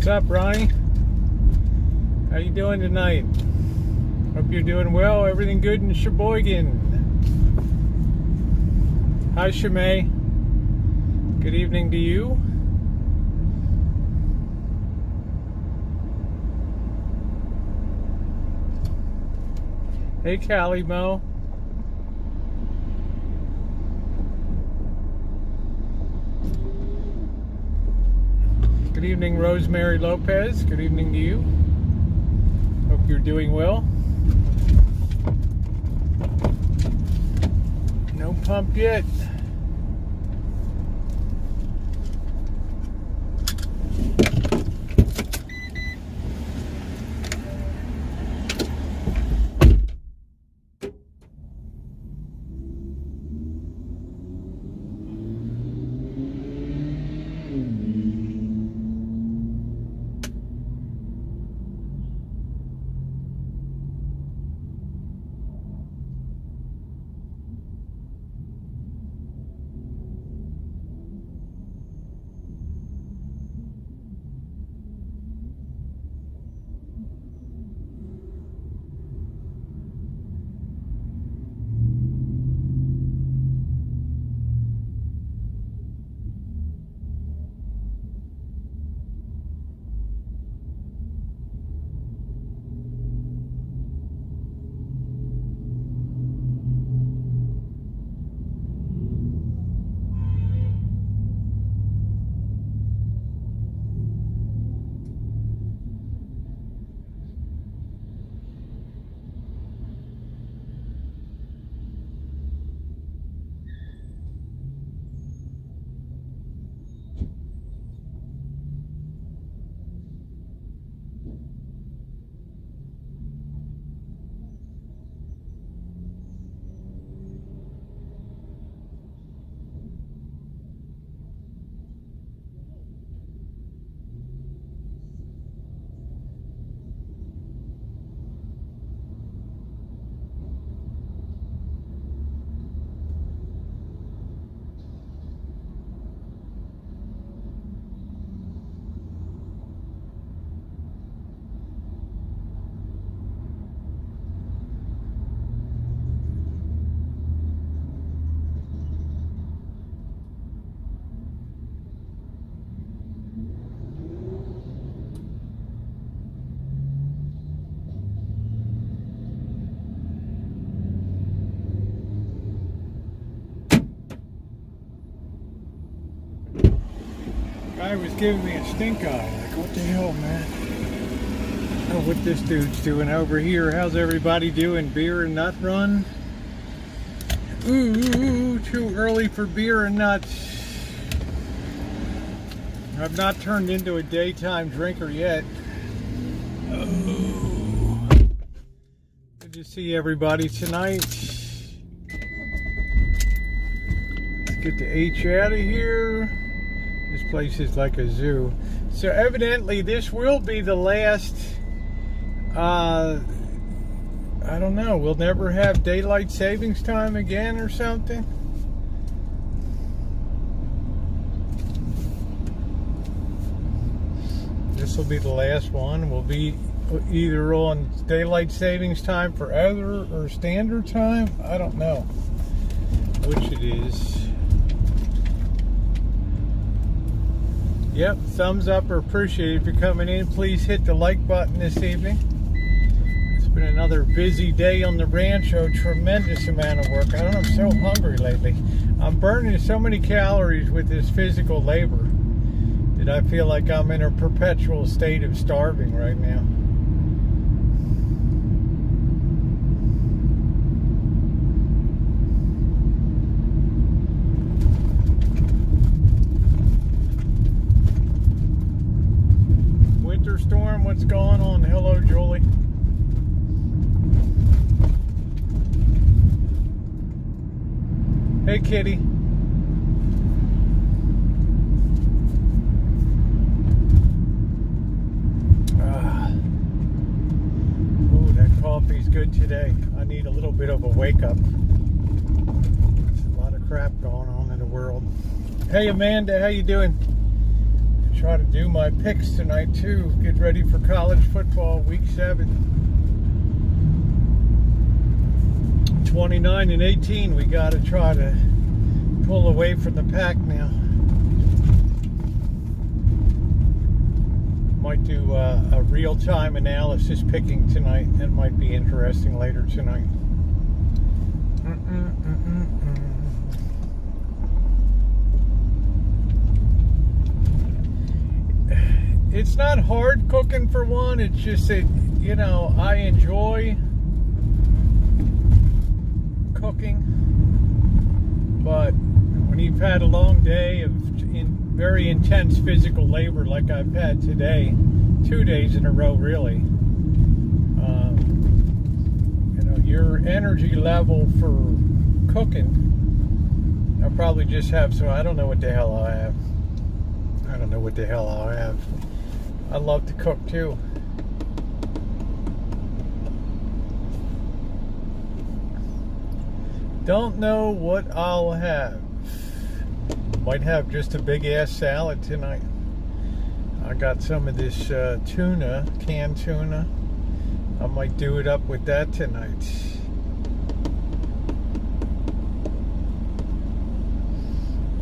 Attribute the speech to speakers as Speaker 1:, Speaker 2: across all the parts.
Speaker 1: What's up, Ronnie? How you doing tonight? Hope you're doing well. Everything good in Sheboygan? Hi, Shemay. Good evening to you. Hey, Callie Mo. Good evening, Rosemary Lopez. Good evening to you. Hope you're doing well. No pump yet. Guy was giving me a stink eye. Like, what the hell, man? I don't know what this dude's doing over here. How's everybody doing? Beer and nut run? Ooh, too early for beer and nuts. I've not turned into a daytime drinker yet. Oh. Good to see everybody tonight. Let's get the H out of here. This place is like a zoo. So evidently this will be the last, I don't know, we'll never have daylight savings time again or something. This will be the last one. We'll be either on daylight savings time forever or standard time. I don't know which it is. Yep, thumbs up or appreciated if you're coming in. Please hit the like button this evening. It's been another busy day on the ranch. A tremendous amount of work. I don't know, I'm so hungry lately. I'm burning so many calories with this physical labor that I feel like I'm in a perpetual state of starving right now. Storm, what's going on? Hello, Julie. Hey, Kitty. Oh, that coffee's good today. I need a little bit of a wake up. There's a lot of crap going on in the world. Hey, Amanda, how you doing? try to do my picks tonight too. Get ready for college football, week 7. 29 and 18, we got to try to pull away from the pack now. Might do a real-time analysis picking tonight. That might be interesting later tonight. It's not hard cooking for one. It's just that, you know, I enjoy cooking, but when you've had a long day of very intense physical labor like I've had today, 2 days in a row really, you know, your energy level for cooking, I'll probably just have, so I don't know what the hell I'll have. I love to cook too. Don't know what I'll have. Might have just a big ass salad tonight. I got some of this tuna, canned tuna. I might do it up with that tonight.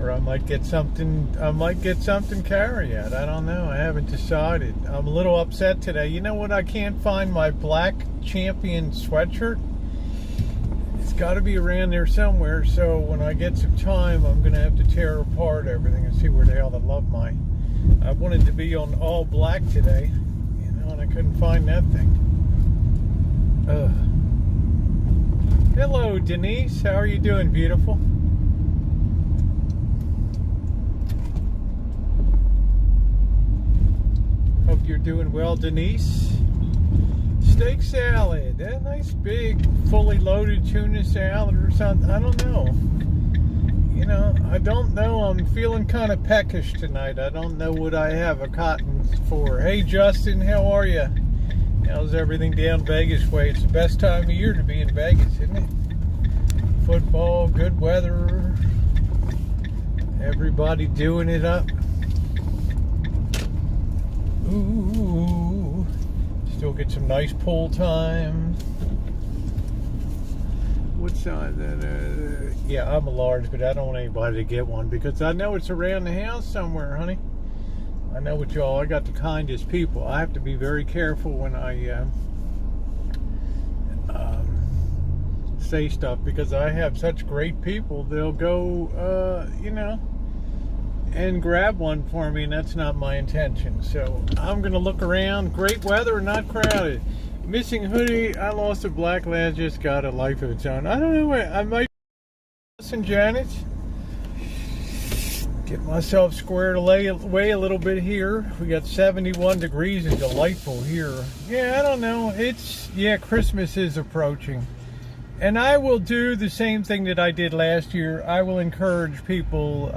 Speaker 1: Or I might get something carryout. I don't know. I haven't decided. I'm a little upset today. You know what? I can't find my black Champion sweatshirt. It's got to be around there somewhere. So when I get some time, I'm going to have to tear apart everything and see where the hell I love my. I wanted to be on all black today, you know, and I couldn't find that thing. Hello, Denise. How are you doing, beautiful? Hope you're doing well, Denise. Steak salad, that nice big fully loaded tuna salad or something. I don't know. You know, I don't know. I'm feeling kind of peckish tonight. I don't know what I have a cotton for. Hey Justin, how are you? How's everything down Vegas way? It's the best time of year to be in Vegas, isn't it? Football, good weather, everybody doing it up. Ooh, still get some nice pool time. What size? Yeah, I'm a large, but I don't want anybody to get one because I know it's around the house somewhere, honey. I know what y'all. I got the kindest people. I have to be very careful when I say stuff because I have such great people. They'll go, you know, and grab one for me, and that's not my intention. So I'm gonna look around. Great weather, not crowded. Missing hoodie. I lost a black lad. Just got a life of its own. I don't know. I might listen, Janet. Get myself squared away a little bit here. We got 71 degrees and delightful here. Yeah, I don't know. Christmas is approaching. And I will do the same thing that I did last year. I will encourage people,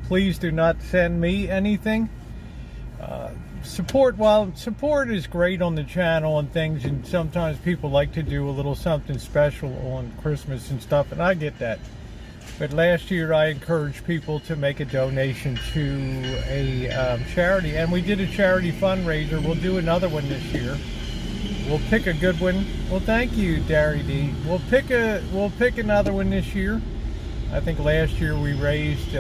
Speaker 1: please do not send me anything. Support is great on the channel and things, and sometimes people like to do a little something special on Christmas and stuff, and I get that. But last year I encouraged people to make a donation to a charity, and we did a charity fundraiser. We'll do another one this year. We'll pick a good one. Well, thank you, Dari D. We'll pick another one this year. I think last year we raised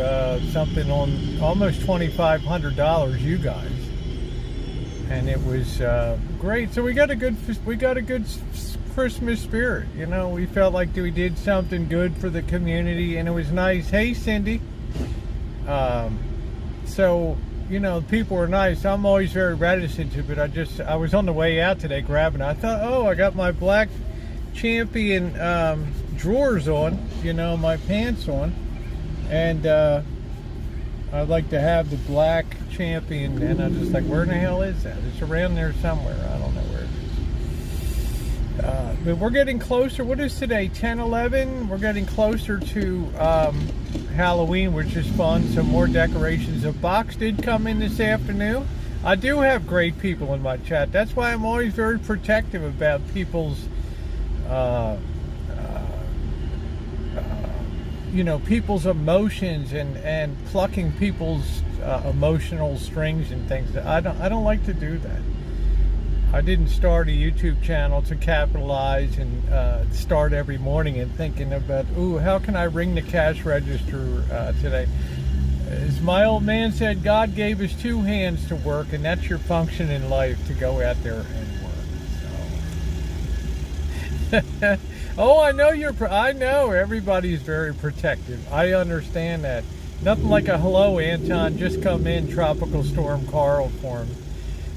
Speaker 1: something on almost $2,500, you guys, and it was great. So we got a good Christmas spirit. You know, we felt like we did something good for the community, and it was nice. Hey, Cindy. So, you know, people were nice. I'm always very reticent to, but I was on the way out today grabbing it. I thought, oh, I got my black Champion drawers on, you know, my pants on, and I'd like to have the black Champion, and I'm just like, where in the hell is that? It's around there somewhere. I don't know where it is. But we're getting closer. What is today? 10/11. We're getting closer to Halloween, which is fun. Some more decorations. A box did come in this afternoon. I do have great people in my chat. That's why I'm always very protective you know, people's emotions and plucking people's emotional strings and things. I don't like to do that. I didn't start a YouTube channel to capitalize and start every morning and thinking about, ooh, how can I ring the cash register today? As my old man said, God gave us two hands to work, and that's your function in life, to go out there and work. So. Oh, I know everybody's very protective. I understand that. Nothing like a hello, Anton, just come in, Tropical Storm Carl form.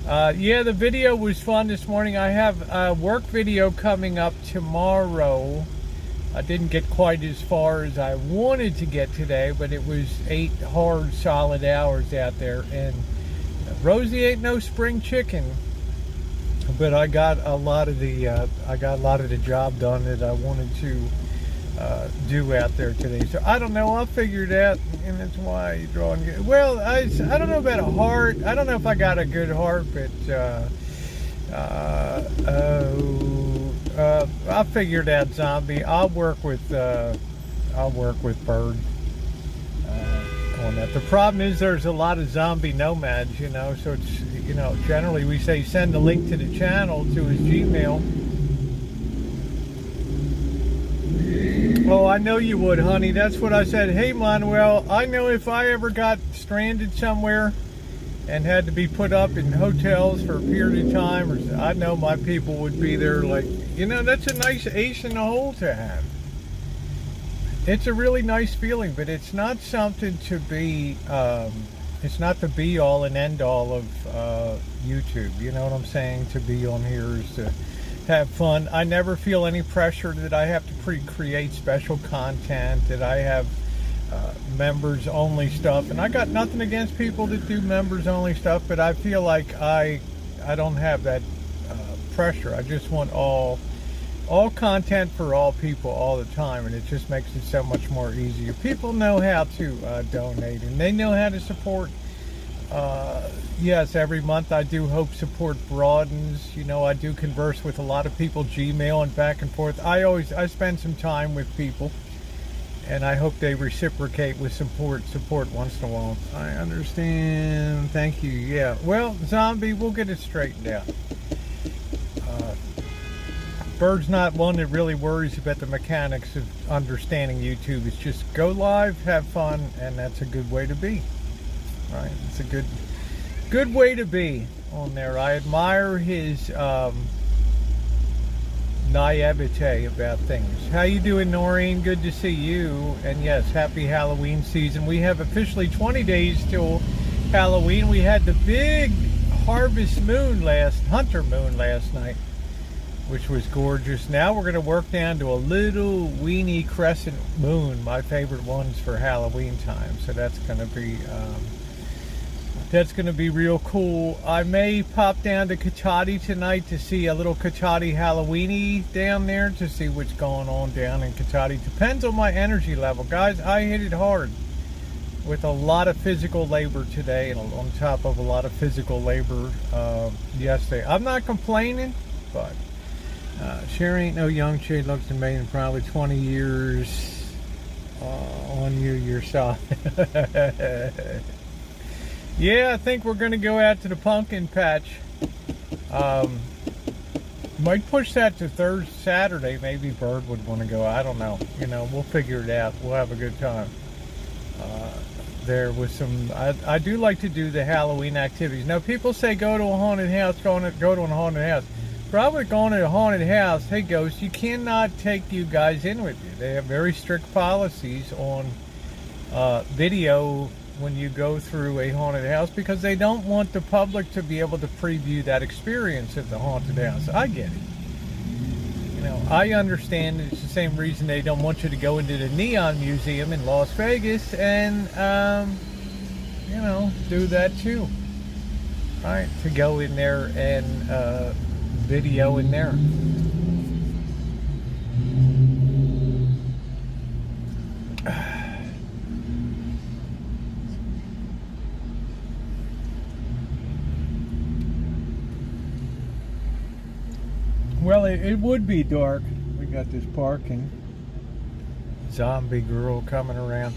Speaker 1: Yeah, the video was fun this morning. I have a work video coming up tomorrow. I didn't get quite as far as I wanted to get today, but it was 8 hard, solid hours out there. And Rosie ain't no spring chicken, but I got a lot of the job done that I wanted to do out there today. So I don't know. I'll figure it out, and that's why you're drawing. Well, I don't know about a heart. I don't know if I got a good heart, but I'll figure it out, zombie. I'll work with Bird on that. The problem is there's a lot of zombie nomads, you know. So it's, you know, generally we say send the link to the channel to his Gmail. Oh, I know you would, honey. That's what I said. Hey, Manuel, I know if I ever got stranded somewhere and had to be put up in hotels for a period of time, or I know my people would be there. Like, you know, that's a nice ace in the hole to have. It's a really nice feeling, but it's not something to be, it's not the be all and end all of YouTube. You know what I'm saying? To be on here is to have fun. I never feel any pressure that I have to create special content, that I have members only stuff, and I got nothing against people that do members only stuff, but I feel like I don't have that pressure. I just want all content for all people all the time, and it just makes it so much more easier. People know how to donate, and they know how to support. Yes, every month I do hope support broadens. You know, I do converse with a lot of people, Gmail and back and forth. I spend some time with people, and I hope they reciprocate with support once in a while. I understand. Thank you. Yeah. Well, zombie, we'll get it straightened out. Bird's not one that really worries about the mechanics of understanding YouTube. It's just go live, have fun, and that's a good way to be. Right? It's a good way to be on there. I admire his naivete about things. How you doing, Noreen? Good to see you. And yes, happy Halloween season. We have officially 20 days till Halloween. We had the big harvest moon hunter moon last night, which was gorgeous. Now we're going to work down to a little weeny crescent moon, my favorite ones for Halloween time. So that's going to be real cool. I may pop down to Cotati tonight to see a little Cotati Halloweeny down there, to see what's going on down in Cotati. Depends on my energy level. Guys, I hit it hard with a lot of physical labor today, and on top of a lot of physical labor yesterday. I'm not complaining, but Sherry ain't no young chick, looks to me in probably 20 years on you yourself. Yeah, I think we're going to go out to the pumpkin patch. Might push that to Saturday. Maybe Bird would want to go. I don't know. You know, we'll figure it out. We'll have a good time. There was some. I do like to do the Halloween activities. Now, people say go to a haunted house. Go to a haunted house. Probably going to a haunted house. Hey, ghosts, you cannot take you guys in with you. They have very strict policies on video when you go through a haunted house, because they don't want the public to be able to preview that experience at the haunted house. I get it. You know, I understand it's the same reason they don't want you to go into the Neon Museum in Las Vegas and, you know, do that too. Right? To go in there and video in there. Well, it would be dark. We got this parking. zombie girl coming around.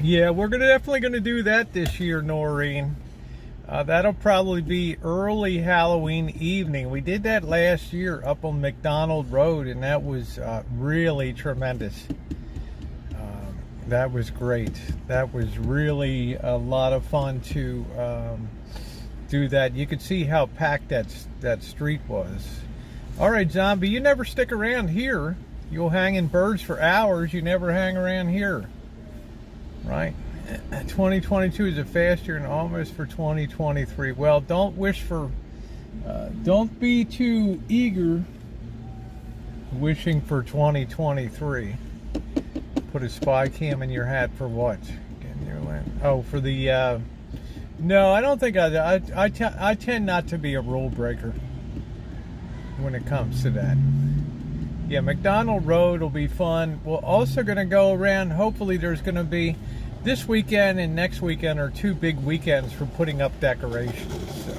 Speaker 1: Yeah, we're definitely gonna do that this year, Noreen. That'll probably be early Halloween evening. We did that last year up on McDonald Road, and that was really tremendous. That was great. That was really a lot of fun to do that. You could see how packed that street was. All right, zombie, you never stick around here. You'll hang in birds for hours. You never hang around here, right? 2022 is a fast year and almost for 2023. Well, don't be too eager wishing for 2023. Put a spy cam in your hat for what? Oh, for the, no, I don't think I tend not to be a rule breaker when it comes to that. Yeah, McDonald Road will be fun. We're also going to go around, hopefully there's going to be, this weekend and next weekend are 2 big weekends for putting up decorations. So,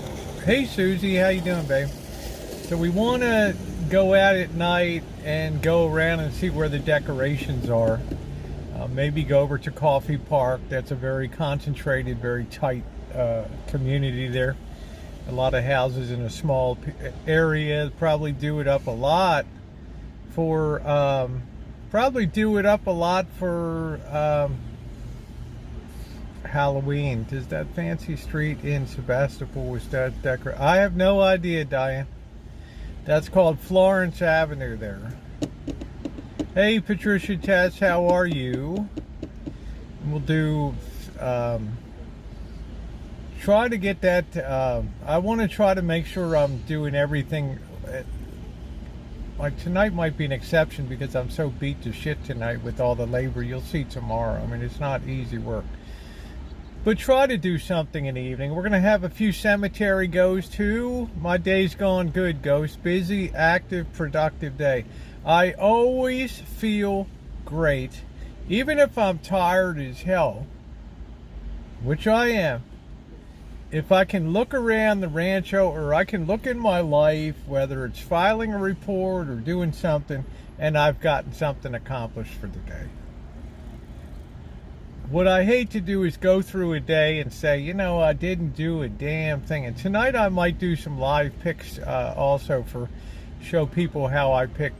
Speaker 1: hey Susie, how you doing, babe? So we want to go out at night and go around and see where the decorations are. Maybe go over to Coffee Park. That's a very concentrated, very tight community there. A lot of houses in a small area. Probably do it up a lot for Halloween. Does that fancy street in Sebastopol was that decorated? I have no idea, Diane. That's called Florence Avenue there. Hey, Patricia Tess, how are you? We'll do, try to get that, I want to try to make sure I'm doing everything. Like tonight might be an exception because I'm so beat to shit tonight with all the labor. You'll see tomorrow. I mean, it's not easy work. But try to do something in the evening. We're going to have a few cemetery goes too. My day's gone good, Ghost. Busy, active, productive day. I always feel great, even if I'm tired as hell, which I am. If I can look around the rancho or I can look in my life, whether it's filing a report or doing something, and I've gotten something accomplished for the day. What I hate to do is go through a day and say, you know, I didn't do a damn thing. And tonight I might do some live picks also for show people how I pick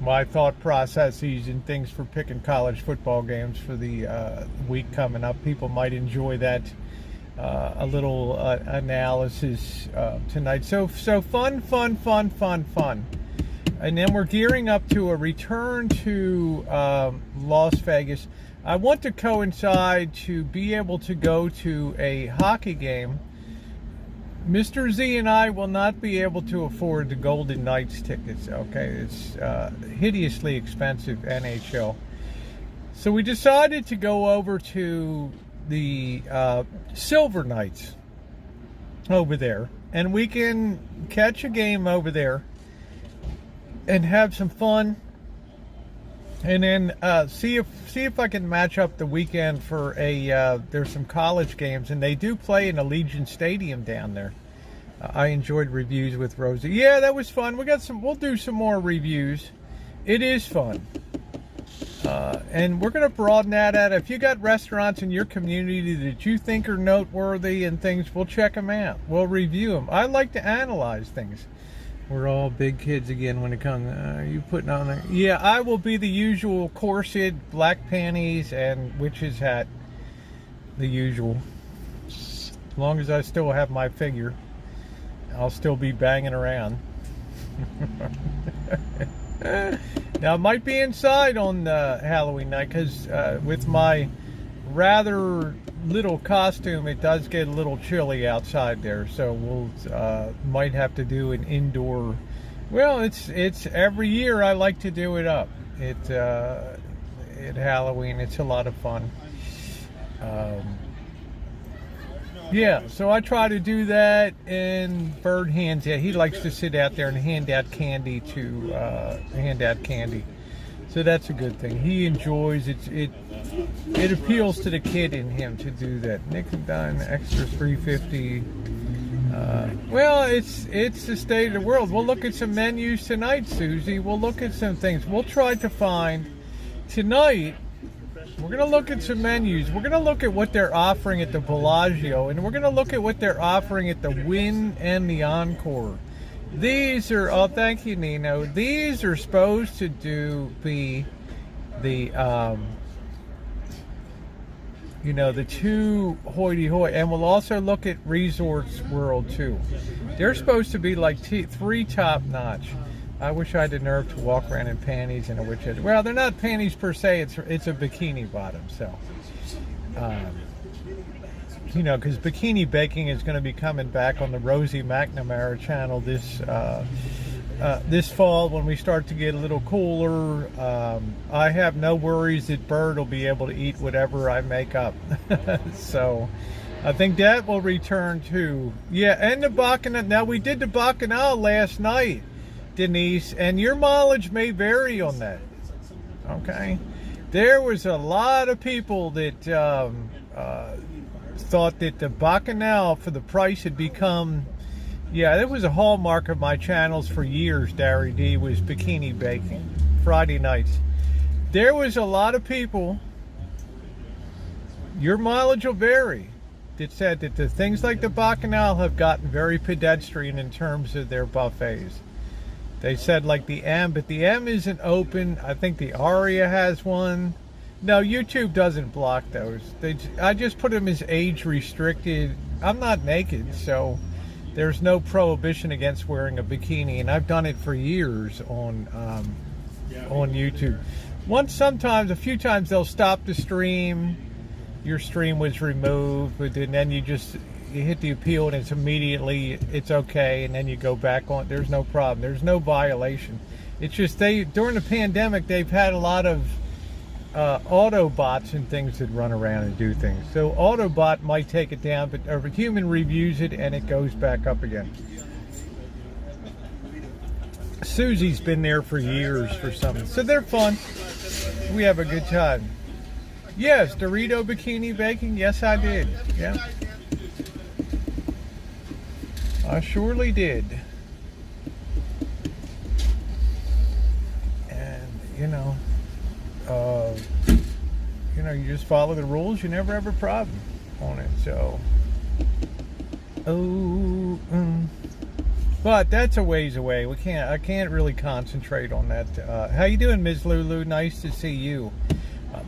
Speaker 1: my thought processes and things for picking college football games for the week coming up. People might enjoy that, a little analysis tonight. So fun. And then we're gearing up to a return to Las Vegas. I want to coincide to be able to go to a hockey game. Mr. Z and I will not be able to afford the Golden Knights tickets, okay? It's hideously expensive NHL. So we decided to go over to the Silver Knights over there. And we can catch a game over there and have some fun. And then see if I can match up the weekend for there's some college games, and they do play in Allegiant Stadium down there. I enjoyed reviews with Rosie. Yeah, that was fun. We'll do some more reviews. It is fun. And we're going to broaden that out. If you got restaurants in your community that you think are noteworthy and things, we'll check them out. We'll review them. I like to analyze things. We're all big kids again when it comes. You putting on there? Yeah, I will be the usual corset, black panties, and witch's hat. The usual. As long as I still have my figure, I'll still be banging around. Now, I might be inside on Halloween night because with my rather little costume, it does get a little chilly outside there, so we'll might have to do an indoor. Well, it's every year I like to do it up at Halloween. It's a lot of fun. Yeah, so I try to do that, and Bird hands out. He likes to sit out there and hand out candy So that's a good thing. He enjoys it. It appeals to the kid in him to do that. Nick and Don, extra $3.50. Well, it's the state of the world. We'll look at some menus tonight, Susie. We'll look at some things. We'll try to find tonight. We're going to look at some menus. We're going to look at what they're offering at the Bellagio, and we're going to look at what they're offering at the Wynn and the Encore. These are, oh, thank you, Nino. These are supposed to be the, the two hoity-toity. And we'll also look at Resorts World, too. They're supposed to be like three top-notch. I wish I had the nerve to walk around in panties and a witch head. Well, they're not panties per se. It's a bikini bottom. So, because bikini baking is going to be coming back on the Rosie McNamara channel this fall when we start to get a little cooler. I have no worries that Bird will be able to eat whatever I make up. So, I think that will return too. Yeah, and the Bacchanal. Now, we did the Bacchanal last night, Denise, and your mileage may vary on that. Okay? There was a lot of people that thought that the Bacchanal for the price had become, it was a hallmark of my channels for years, Darry D, was bikini baking, Friday nights. There was a lot of people, your mileage will vary, that said that the things like the Bacchanal have gotten very pedestrian in terms of their buffets. They said like the M, but the M isn't open. I think the Aria has one. No, YouTube doesn't block those. I just put them as age restricted. I'm not naked, so there's no prohibition against wearing a bikini, and I've done it for years on YouTube. A few times they'll stop the stream. Your stream was removed, but then you hit the appeal and it's okay, and then you go back on. There's no problem. There's no violation. It's just during the pandemic they've had a lot of Autobots and things that run around and do things. So Autobot might take it down, but a human reviews it and it goes back up again. Susie's been there for years for something, so they're fun. We have a good time. Yes, Dorito bikini baking. Yes, I did. Yeah, I surely did. And you just follow the rules. You never have a problem on it. So, but that's a ways away. I can't really concentrate on that. How you doing, Ms. Lulu? Nice to see you.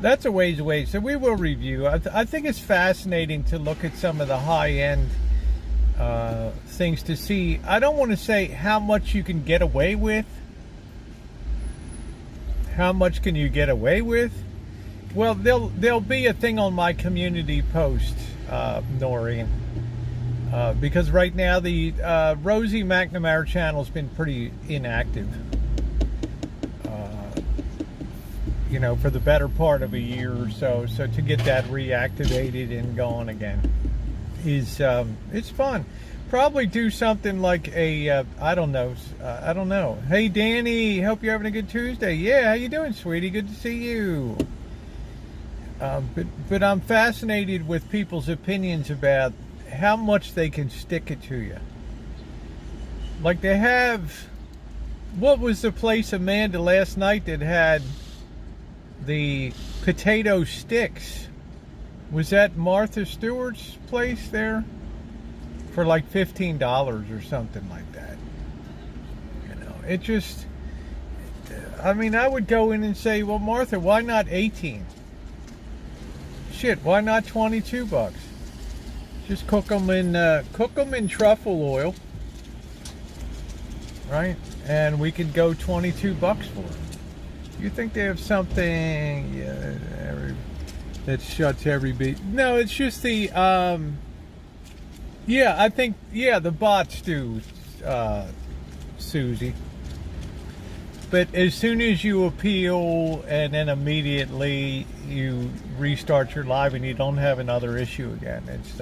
Speaker 1: That's a ways away, so we will review. I think it's fascinating to look at some of the high-end things to see. I don't want to say how much you can get away with. How much can you get away with? Well, there'll be a thing on my community post, Noreen, because right now the Rosie McNamara channel's been pretty inactive. For the better part of a year or so. So to get that reactivated and going again is it's fun. Probably do something like I don't know. Hey Danny, hope you're having a good Tuesday. Yeah, how you doing, sweetie? Good to see you. But I'm fascinated with people's opinions about how much they can stick it to you. Like they have, what was the place, Amanda, last night that had the potato sticks? Was that Martha Stewart's place there? For like $15 or something like that. It just, I would go in and say, well, Martha, why not 18? Shit, why not $22? Just cook them in truffle oil, right? And we could go $22 for it. You think they have something that shuts every beat? No, it's just the I think the bots do, Susie. But as soon as you appeal and then immediately you restart your live and you don't have another issue again, it's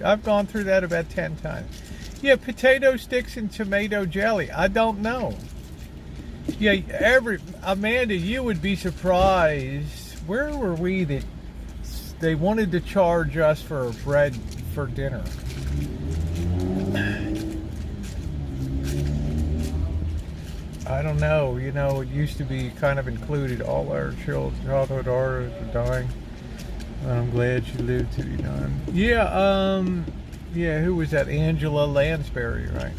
Speaker 1: I've gone through that about 10 times. Yeah, potato sticks and tomato jelly. I don't know. Yeah, Amanda, you would be surprised. Where were we that they wanted to charge us for bread for dinner? I don't know. You know, it used to be kind of included. All our childhood artists are dying. I'm glad she lived to be done. Yeah, who was that? Angela Lansbury, right?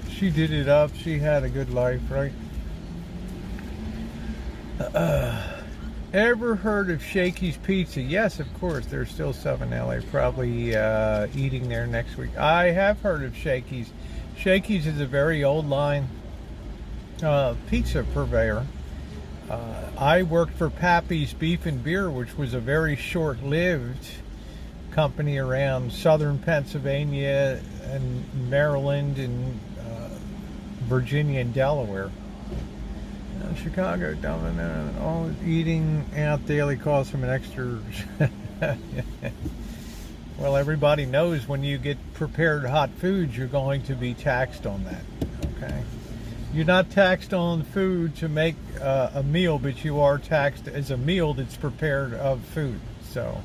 Speaker 1: She did it up. She had a good life, right? Ever heard of Shakey's Pizza? Yes, of course. There's still some in LA. Probably eating there next week. I have heard of Shakey's. Shakey's is a very old line pizza purveyor. I worked for Pappy's Beef and Beer, which was a very short-lived company around southern Pennsylvania and Maryland and Virginia and Delaware. Chicago, dominant, all eating out daily costs from an extra. Well, everybody knows when you get prepared hot foods, you're going to be taxed on that. Okay, you're not taxed on food to make a meal, but you are taxed as a meal that's prepared of food. So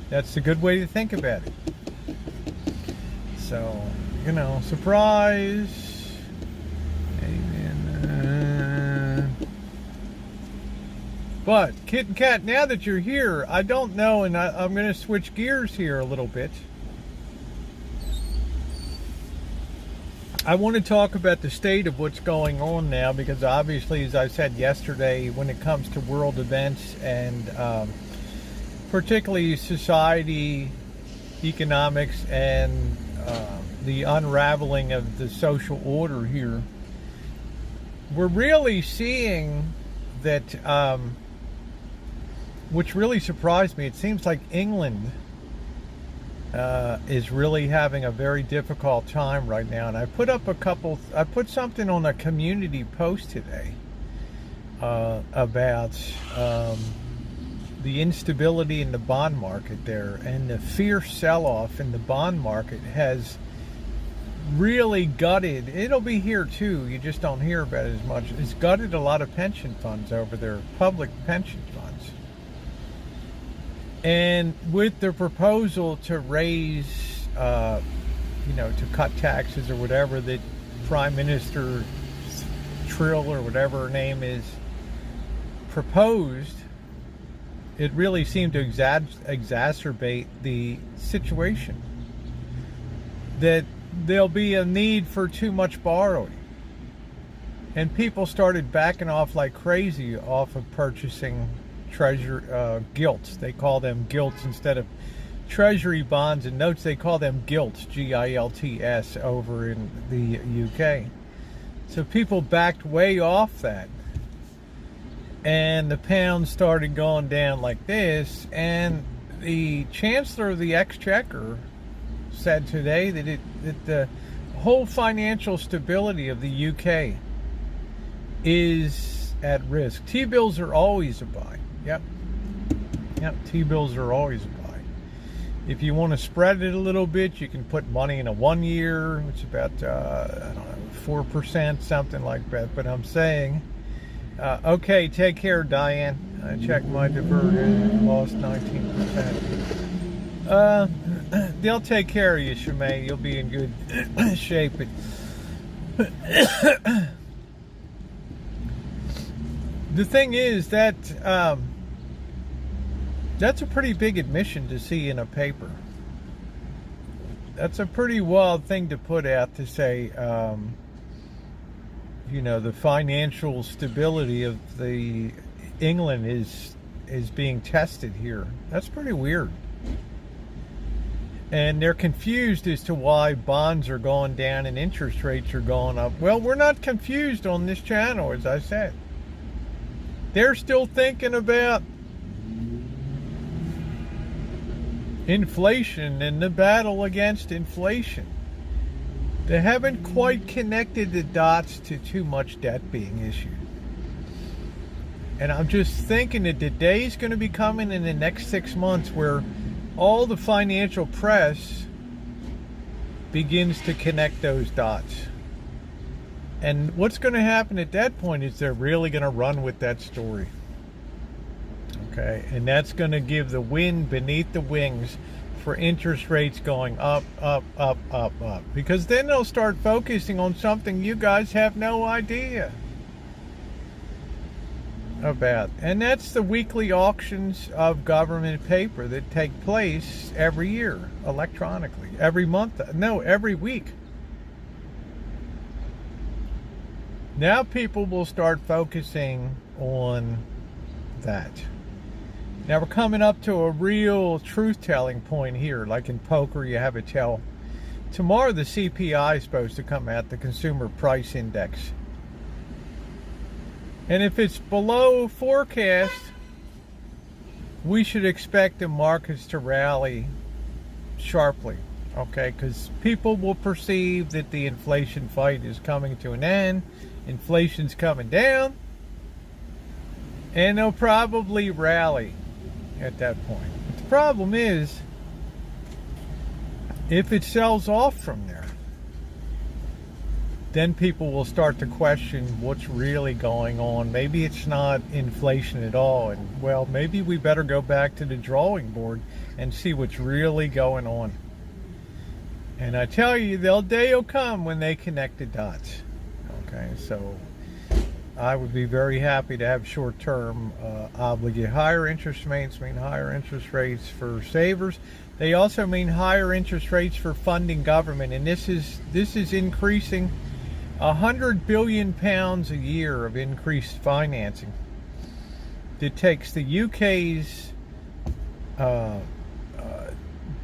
Speaker 1: that's a good way to think about it. So, you know, surprise. But, Kit and Kat, now that you're here, I don't know, and I'm going to switch gears here a little bit. I want to talk about the state of what's going on now, because obviously, as I said yesterday, when it comes to world events and particularly society, economics, and the unraveling of the social order here, we're really seeing that, which really surprised me, it seems like England is really having a very difficult time right now. And I put something on a community post today about the instability in the bond market there, and the fierce sell-off in the bond market has really gutted. It'll be here too, you just don't hear about it as much. It's gutted a lot of pension funds over there, public pension funds. And with the proposal to raise, to cut taxes or whatever that Prime Minister Trill or whatever her name is proposed, it really seemed to exacerbate the situation. That there'll be a need for too much borrowing. And people started backing off like crazy off of purchasing gilts. They call them gilts instead of treasury bonds and notes. They call them gilts, G-I-L-T-S, over in the UK. So people backed way off that. And the pound started going down like this. And the Chancellor of the Exchequer said today that the whole financial stability of the UK is at risk. T-bills are always a buy. Yep, T-bills are always a buy. If you want to spread it a little bit, you can put money in a 1 year, which is about 4%, something like that. But I'm saying, okay, take care, Diane. I checked my diversion, lost 19%. They'll take care of you, Shemay. You'll be in good shape. The thing is that that's a pretty big admission to see in a paper. That's a pretty wild thing to put out, to say, the financial stability of the England is being tested here. That's pretty weird. And they're confused as to why bonds are going down and interest rates are going up. Well, we're not confused on this channel, as I said. They're still thinking about inflation and the battle against inflation. They haven't quite connected the dots to too much debt being issued. And I'm just thinking that the day's going to be coming in the next 6 months where all the financial press begins to connect those dots. And what's going to happen at that point is they're really going to run with that story. Okay, and that's going to give the wind beneath the wings for interest rates going up, up, up, up, up. Because then they'll start focusing on something you guys have no idea about. And that's the weekly auctions of government paper that take place every year electronically. Every month. No, every week. Now people will start focusing on that. Now we're coming up to a real truth-telling point here. Like in poker, you have a tell. Tomorrow the CPI is supposed to come out, the Consumer Price Index. And if it's below forecast, we should expect the markets to rally sharply. Okay, because people will perceive that the inflation fight is coming to an end. Inflation's coming down. And they'll probably rally at that point. But the problem is, if it sells off from there, then people will start to question what's really going on. Maybe it's not inflation at all, and well, maybe we better go back to the drawing board and see what's really going on. And I tell you, the day will come when they connect the dots. Okay, so I would be very happy to have short-term obligate. Higher interest rates mean higher interest rates for savers. They also mean higher interest rates for funding government, and this is increasing. 100 billion pounds a year of increased financing. It takes the UK's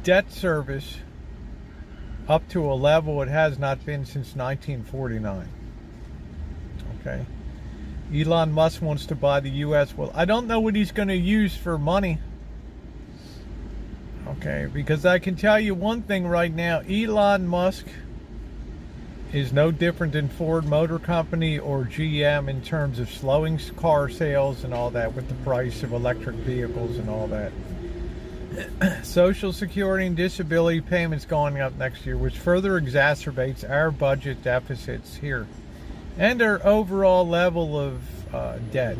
Speaker 1: debt service up to a level it has not been since 1949. Okay. Elon Musk wants to buy the U.S. Well, I don't know what he's going to use for money. Okay, because I can tell you one thing right now. Elon Musk is no different than Ford Motor Company or GM in terms of slowing car sales and all that with the price of electric vehicles and all that. Social Security and disability payments going up next year, which further exacerbates our budget deficits here and our overall level of debt.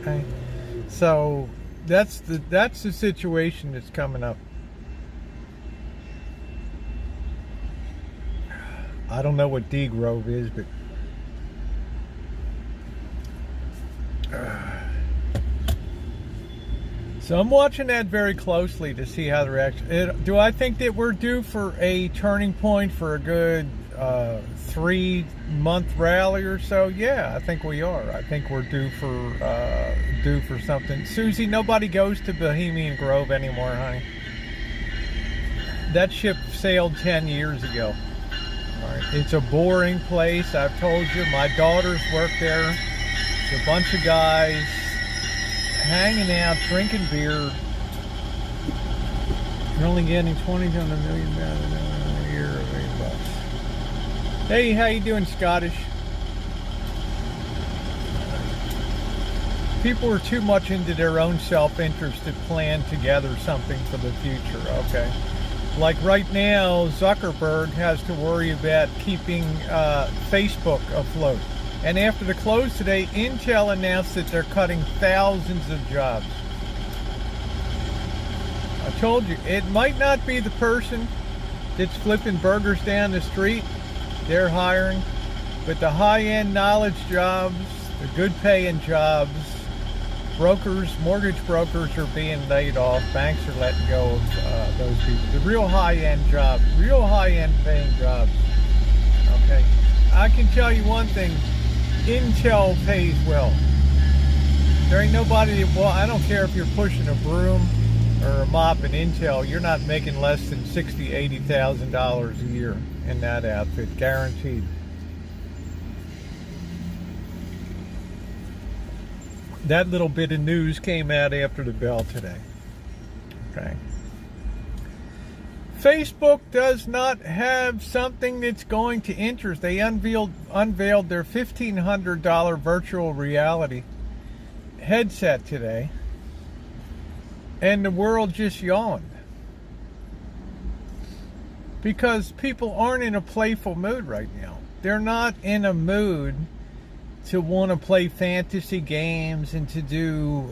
Speaker 1: Okay, so that's the situation that's coming up. I don't know what D Grove is, but so I'm watching that very closely to see how the reaction. Do I think that we're due for a turning point for a good 3-month rally or so? Yeah, I think we are. I think we're due for something. Susie, nobody goes to Bohemian Grove anymore, honey. That ship sailed 10 years ago. All right. It's a boring place. I've told you, my daughters work there. It's a bunch of guys hanging out, drinking beer. You're only getting 20 on $1 million a year of $8. Hey, how you doing, Scottish? People are too much into their own self-interest to plan together something for the future. Okay. Like right now, Zuckerberg has to worry about keeping Facebook afloat. And after the close today, Intel announced that they're cutting thousands of jobs. I told you, it might not be the person that's flipping burgers down the street they're hiring, but the high-end knowledge jobs, the good-paying jobs, brokers, mortgage brokers are being laid off. Banks are letting go of those people. The real high-end jobs, real high-end paying jobs. Okay, I can tell you one thing. Intel pays well. There ain't nobody that, well, I don't care if you're pushing a broom or a mop in Intel, you're not making less than $60,000, $80,000 a year in that outfit, guaranteed. That little bit of news came out after the bell today. Okay. Facebook does not have something that's going to interest. They unveiled their $1,500 virtual reality headset today, and the world just yawned. Because people aren't in a playful mood right now. They're not in a mood to want to play fantasy games and to do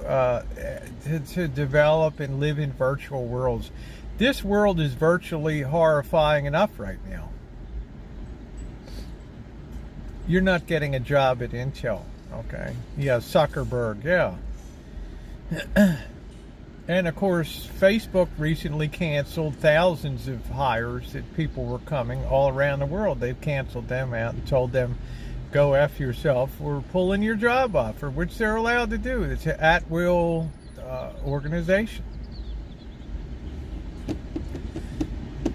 Speaker 1: to develop and live in virtual worlds. This world is virtually horrifying enough right now. You're not getting a job at Intel, okay? Yeah, Zuckerberg, yeah. And of course, Facebook recently canceled thousands of hires that people were coming all around the world. They've canceled them out and told them, go F yourself, we're pulling your job off, or which they're allowed to do. It's an at-will organization.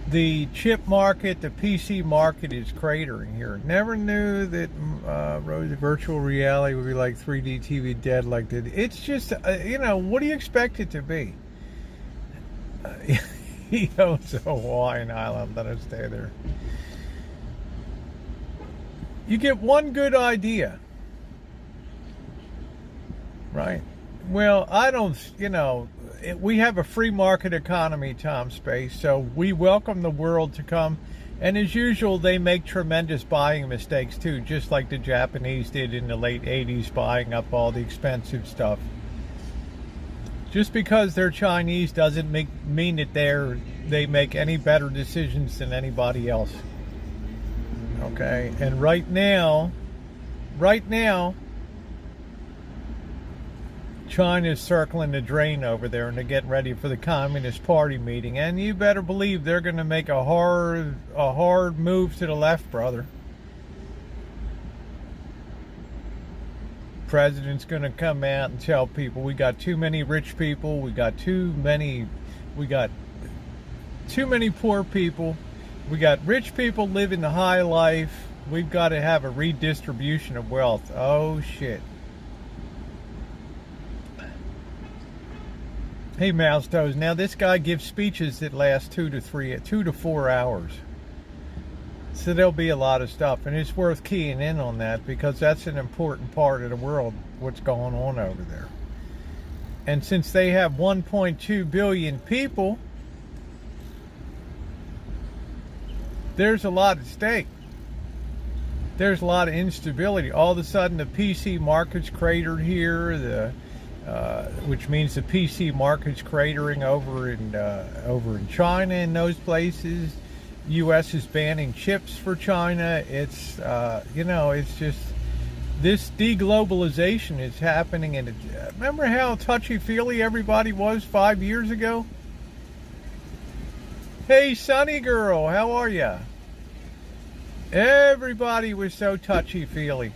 Speaker 1: The chip market, the PC market is cratering here. Never knew that virtual reality would be like 3D TV dead like that. It's just, what do you expect it to be? He owns a Hawaiian island. Let us stay there. You get one good idea, right? Well, I don't, we have a free market economy, Tom Space, so we welcome the world to come. And as usual, they make tremendous buying mistakes too, just like the Japanese did in the late 80s, buying up all the expensive stuff. Just because they're Chinese doesn't mean that they make any better decisions than anybody else. Okay, and right now, China's circling the drain over there, and they're getting ready for the Communist Party meeting. And you better believe they're going to make a hard move to the left, brother. President's going to come out and tell people we got too many rich people, we got too many poor people, we got rich people living the high life. We've got to have a redistribution of wealth. Oh shit. Hey, Mouse Toes. Now this guy gives speeches that last 2 to 4 hours. So there'll be a lot of stuff, and it's worth keying in on that because that's an important part of the world, what's going on over there. And since they have 1.2 billion people, there's a lot at stake. There's a lot of instability. All of a sudden, the PC market's cratered here. Which means the PC market's cratering over in China and those places. U.S. is banning chips for China. It's it's just this deglobalization is happening. And remember how touchy-feely everybody was 5 years ago? Hey, Sunny girl, how are ya? Everybody was so touchy-feely.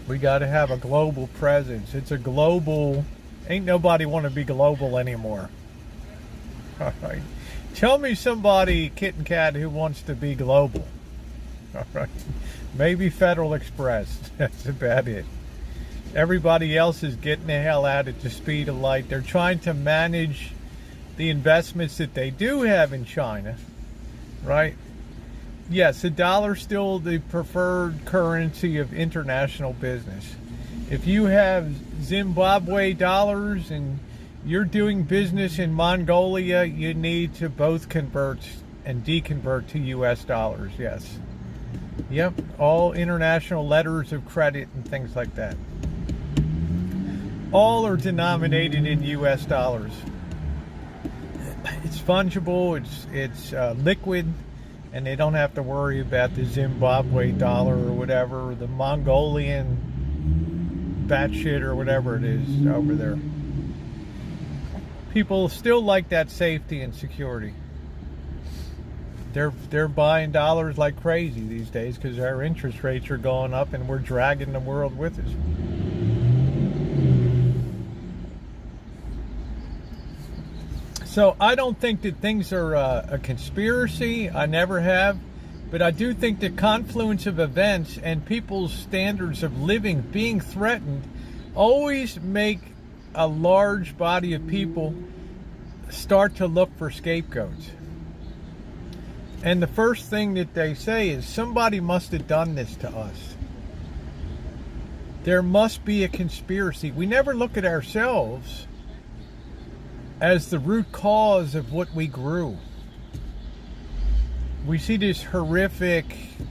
Speaker 1: We got to have a global presence. It's a global. Ain't nobody want to be global anymore. All right. Tell me somebody, Kitten Cat, who wants to be global. All right. Maybe Federal Express. That's about it. Everybody else is getting the hell out at the speed of light. They're trying to manage the investments that they do have in China, right? Yes, the dollar's still the preferred currency of international business. If you have Zimbabwe dollars and you're doing business in Mongolia, you need to both convert and deconvert to U.S. dollars, yes. Yep, all international letters of credit and things like that. All are denominated in U.S. dollars. It's fungible, it's liquid, and they don't have to worry about the Zimbabwe dollar or whatever, or the Mongolian batshit or whatever it is over there. People still like that safety and security. They're buying dollars like crazy these days because our interest rates are going up and we're dragging the world with us. So I don't think that things are a conspiracy. I never have. But I do think the confluence of events and people's standards of living being threatened always make a large body of people start to look for scapegoats. And the first thing that they say is somebody must have done this to us. There must be a conspiracy. We never look at ourselves as the root cause of what we grew. we see this horrific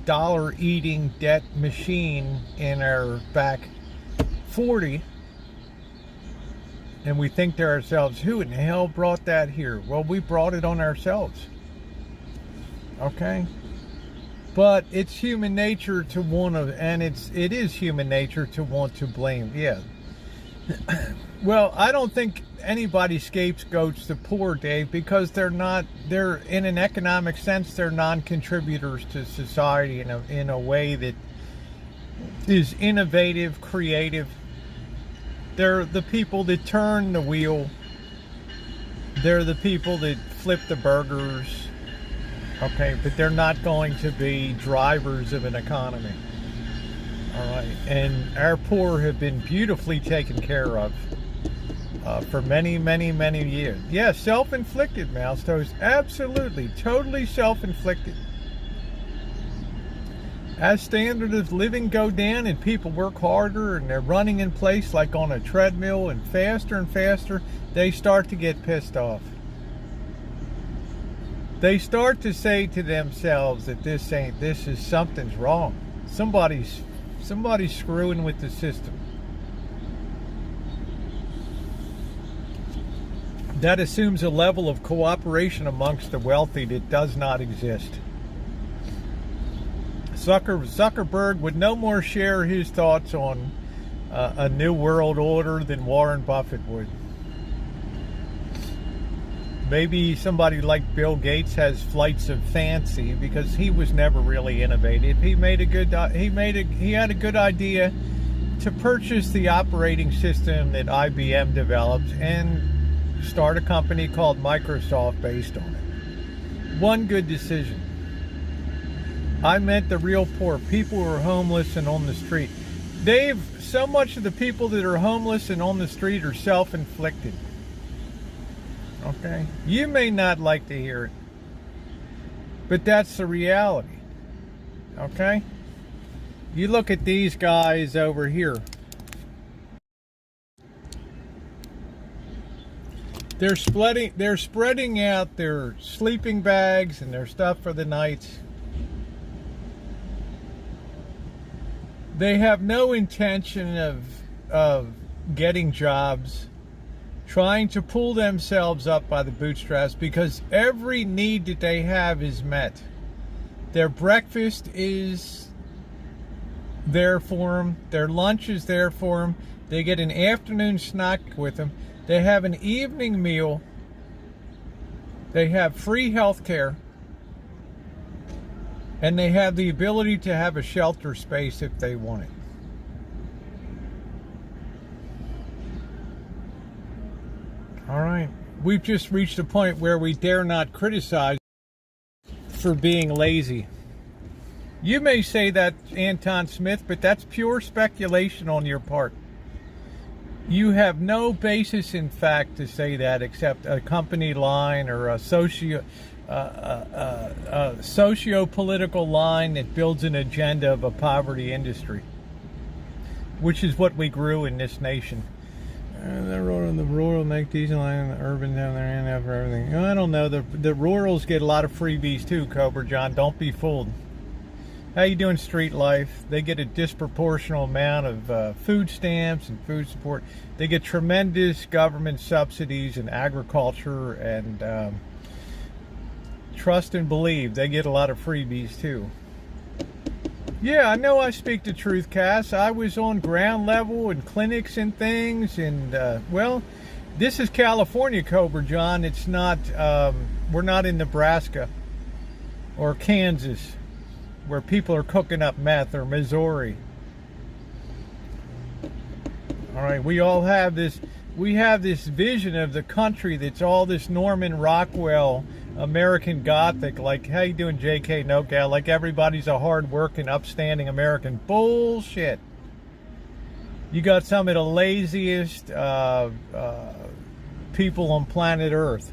Speaker 1: dollar-eating debt machine in our back 40, and we think to ourselves, who in the hell brought that here? Well, we brought it on ourselves. Okay? But it's human nature to want to, and it is human nature to want to blame. Yeah. Well, I don't think anybody scapegoats the poor, Dave, because they're in an economic sense, they're non-contributors to society in a way that is innovative, creative. They're the people that turn the wheel. They're the people that flip the burgers. Okay, but they're not going to be drivers of an economy. All right, and our poor have been beautifully taken care of for many, many, many years. Yeah, self-inflicted, Mouse Toast. Absolutely, totally self-inflicted. As standard of living go down and people work harder and they're running in place like on a treadmill and faster, they start to get pissed off. They start to say to themselves that something's wrong. Somebody's screwing with the system. That assumes a level of cooperation amongst the wealthy that does not exist. Zuckerberg would no more share his thoughts on a new world order than Warren Buffett would. Maybe somebody like Bill Gates has flights of fancy because he was never really innovative. He had a good idea to purchase the operating system that IBM developed and start a company called Microsoft based on it. One good decision. I meant the real poor, people who are homeless and on the street. Dave, so much of the people that are homeless and on the street are self-inflicted. Okay? You may not like to hear it, but that's the reality. Okay? You look at these guys over here. They're spreading out their sleeping bags and their stuff for the night. They have no intention of getting jobs, trying to pull themselves up by the bootstraps because every need that they have is met. Their breakfast is there for them. Their lunch is there for them. They get an afternoon snack with them. They have an evening meal. They have free health care. And they have the ability to have a shelter space if they want it. All right. We've just reached a point where we dare not criticize for being lazy. You may say that, Anton Smith, but that's pure speculation on your part. You have no basis in fact to say that except a company line or a socio-political line that builds an agenda of a poverty industry, which is what we grew in this nation. The rural make diesel and the urban down there and after everything. I don't know. The rurals get a lot of freebies too, Cobra John. Don't be fooled. How you doing, street life? They get a disproportional amount of food stamps and food support. They get tremendous government subsidies in agriculture and trust and believe. They get a lot of freebies too. Yeah, I know I speak the truth, Cass. I was on ground level in clinics and things, and well, this is California, Cobra John. It's not. We're not in Nebraska or Kansas, where people are cooking up meth, or Missouri. All right, we all have this. We have this vision of the country that's all this Norman Rockwell, American Gothic, like, how you doing, J.K. NoCal? Like everybody's a hard-working, upstanding American. Bullshit. You got some of the laziest people on planet Earth.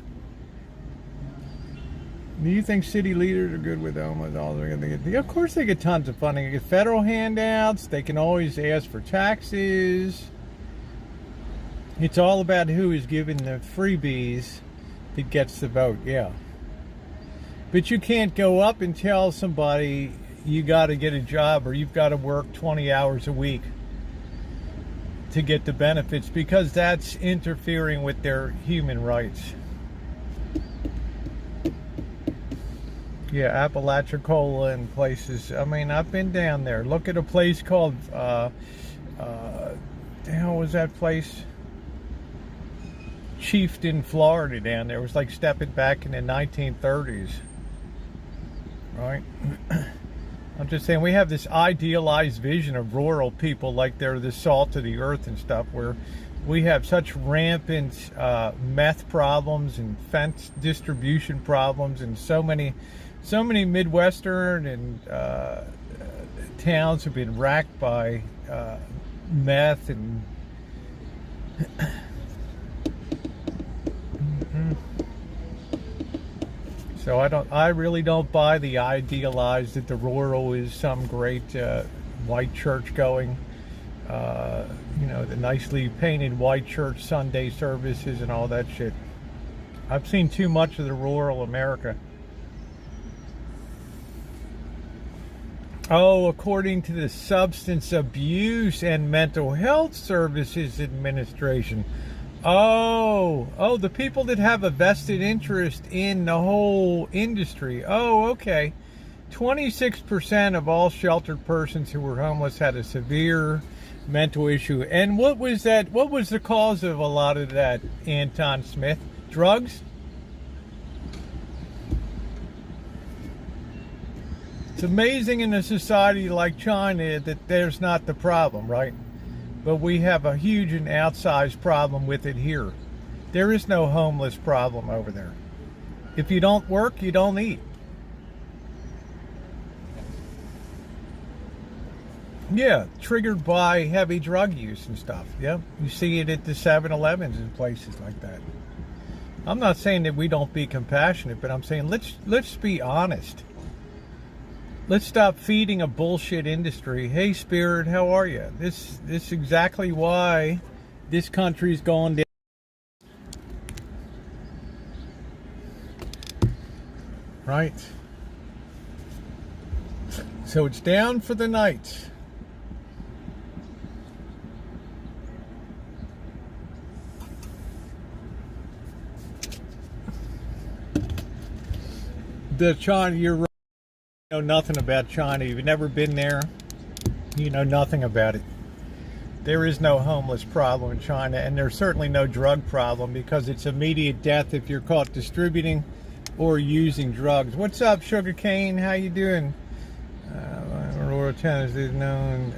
Speaker 1: Do you think city leaders are good with almost all they're going to get? Of course they get tons of funding. They get federal handouts. They can always ask for taxes. It's all about who is giving the freebies that gets the vote, yeah. But you can't go up and tell somebody you got to get a job or you've got to work 20 hours a week to get the benefits, because that's interfering with their human rights. Yeah, Apalachicola and places. I mean, I've been down there. Look at a place called, the hell was that place? Chieftain, Florida down there. It was like stepping back in the 1930s. Right? I'm just saying, we have this idealized vision of rural people like they're the salt of the earth and stuff, where we have such rampant meth problems and fence distribution problems, and so many Midwestern and towns have been racked by meth and So I really don't buy the idealized that the rural is some great white church going, the nicely painted white church Sunday services and all that shit. I've seen too much of the rural America. Oh, according to the Substance Abuse and Mental Health Services Administration. Oh, the people that have a vested interest in the whole industry. Oh, okay. 26% of all sheltered persons who were homeless had a severe mental issue. And what was that? What was the cause of a lot of that, Anton Smith? Drugs? It's amazing in a society like China that there's not the problem, right? But we have a huge and outsized problem with it here. There is no homeless problem over there. If you don't work, you don't eat. Yeah, triggered by heavy drug use and stuff. Yeah, you see it at the 7-Elevens and places like that. I'm not saying that we don't be compassionate, but I'm saying let's be honest. Let's stop feeding a bullshit industry. Hey, Spirit, how are you? This is exactly why this country's going down. Right? So it's down for the night. The China, you're right. You know nothing about China. You've never been there. You know nothing about it. There is no homeless problem in China, and there's certainly no drug problem, because it's immediate death if you're caught distributing or using drugs. What's up, Sugarcane? How you doing? Aurora Tennis is known.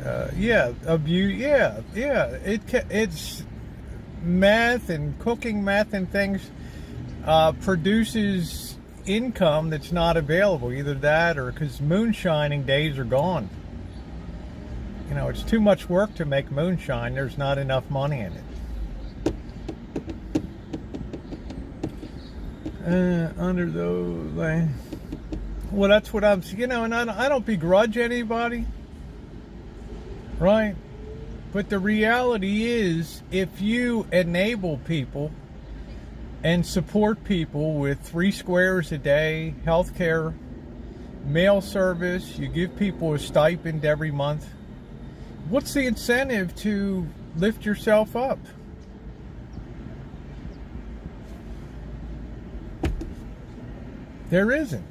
Speaker 1: Abuse. Yeah. It's meth and cooking meth and things produces income that's not available. Either that or because moonshining days are gone. You know, it's too much work to make moonshine. There's not enough money in it. Under those, well, that's what I'm, and I don't begrudge anybody, right? But the reality is, if you enable people and support people with 3 squares a day, health care, mail service, you give people a stipend every month, what's the incentive to lift yourself up? There isn't.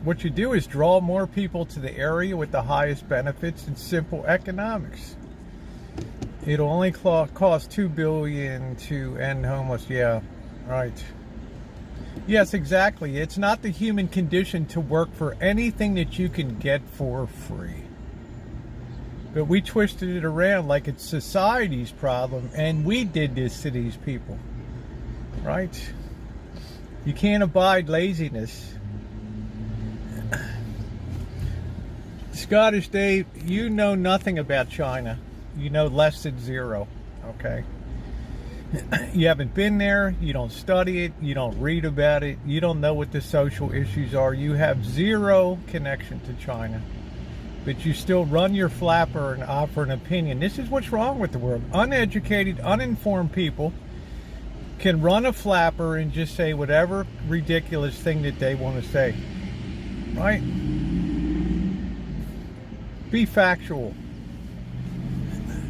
Speaker 1: What you do is draw more people to the area with the highest benefits and simple economics. It'll only cost $2 billion to end homeless. Yeah, right. Yes, exactly. It's not the human condition to work for anything that you can get for free. But we twisted it around like it's society's problem, and we did this to these people. Right? You can't abide laziness. Scottish Dave, you know nothing about China. You know less than zero, okay? You haven't been there, you don't study it, you don't read about it, you don't know what the social issues are. You have zero connection to China. But you still run your flapper and offer an opinion. This is what's wrong with the world. Uneducated, uninformed people can run a flapper and just say whatever ridiculous thing that they want to say. right? Be factual.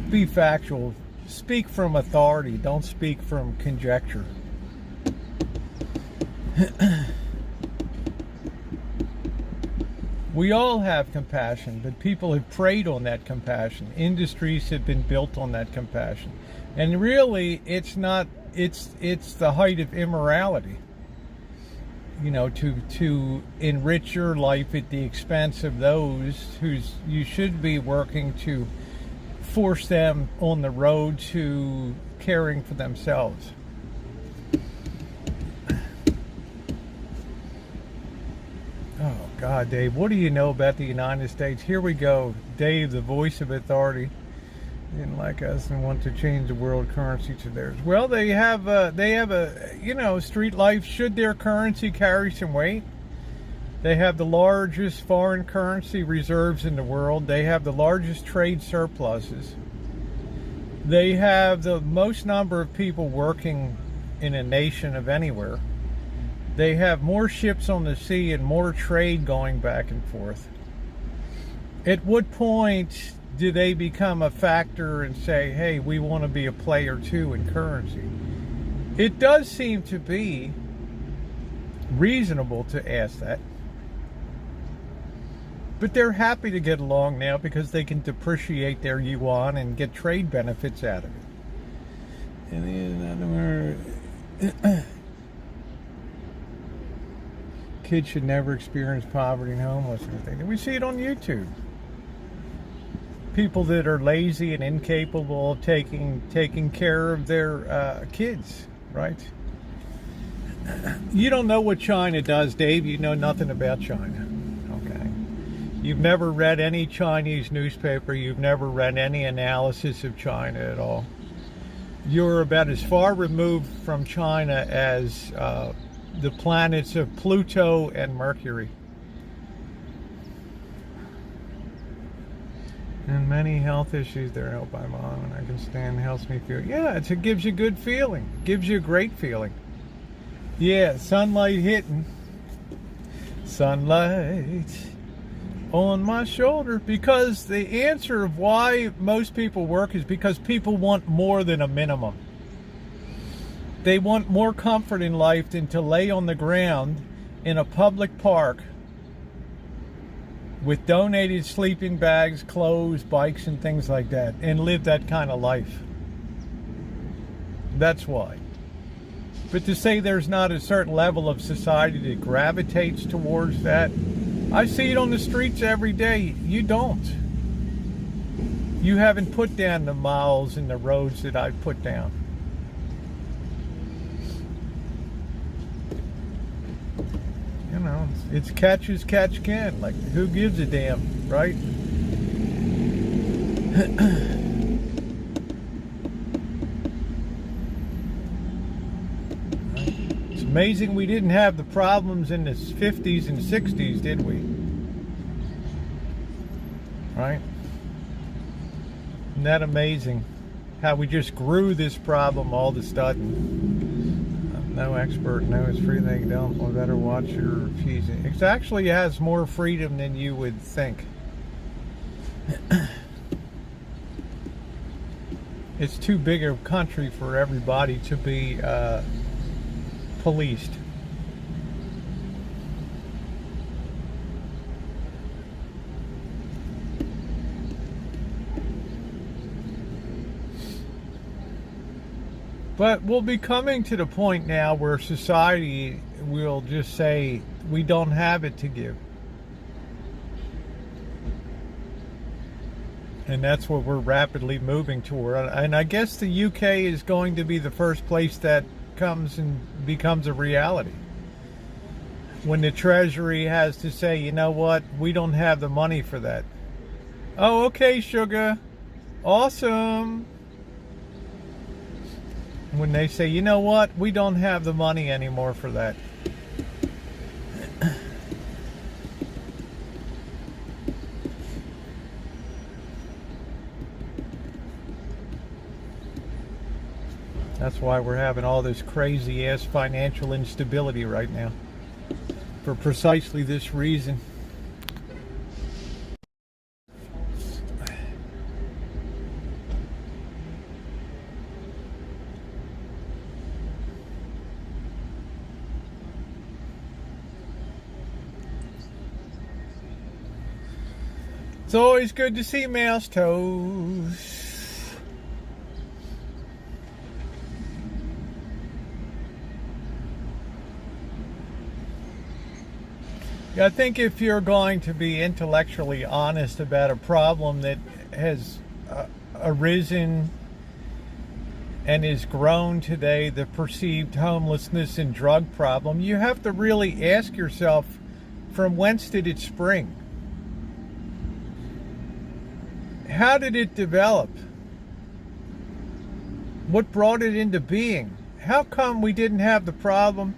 Speaker 1: Be factual. Speak from authority. Don't speak from conjecture. We all have compassion, but people have preyed on that compassion. Industries have been built on that compassion. And really, it's not, it's the height of immorality. You know, to enrich your life at the expense of those whose you should be working to force them on the road to caring for themselves. Oh God, Dave, what do you know about the United States? Here we go. Dave, the voice of authority, didn't like us and want to change the world currency to theirs. Well, they have a, you know, street life. Should their currency carry some weight? They have the largest foreign currency reserves in the world. They have the largest trade surpluses. They have the most number of people working in a nation of anywhere. They have more ships on the sea and more trade going back and forth. At what point do they become a factor and say, hey, we want to be a player too in currency? It does seem to be reasonable to ask that. But they're happy to get along now because they can depreciate their yuan and get trade benefits out of it. And kids should never experience poverty and homelessness. We see it on YouTube. People that are lazy and incapable of taking care of their kids, right? You don't know what China does, Dave. You know nothing about China. Okay. You've never read any Chinese newspaper. You've never read any analysis of China at all. You're about as far removed from China as the planets of Pluto and Mercury. And many health issues there help by mom, and I can stand, helps me feel. Yeah, it gives you a good feeling. Gives you a great feeling. Yeah, sunlight hitting. Sunlight on my shoulder. Because the answer of why most people work is because people want more than a minimum. They want more comfort in life than to lay on the ground in a public park with donated sleeping bags, clothes, bikes, and things like that, and live that kind of life. That's why. But to say there's not a certain level of society that gravitates towards that, I see it on the streets every day. You don't. You haven't put down the miles and the roads that I've put down. You know, it's catch as catch can. Like, who gives a damn, right? It's amazing we didn't have the problems in the 50s and 60s, did we? Right? Isn't that amazing? How we just grew this problem all of a sudden. No expert knows freethink. Don't better watch your fees. It actually has more freedom than you would think. It's too big a country for everybody to be policed. But we'll be coming to the point now where society will just say, we don't have it to give. And that's what we're rapidly moving toward. And I guess the UK is going to be the first place that comes and becomes a reality. When the Treasury has to say, you know what, we don't have the money for that. Oh, okay, sugar. Awesome. When they say, you know what, we don't have the money anymore for that. That's why we're having all this crazy ass financial instability right now. For precisely this reason. It's always good to see mouse toes. I think if you're going to be intellectually honest about a problem that has arisen and is grown today, the perceived homelessness and drug problem, you have to really ask yourself, from whence did it spring? How did it develop? What brought it into being? How come we didn't have the problem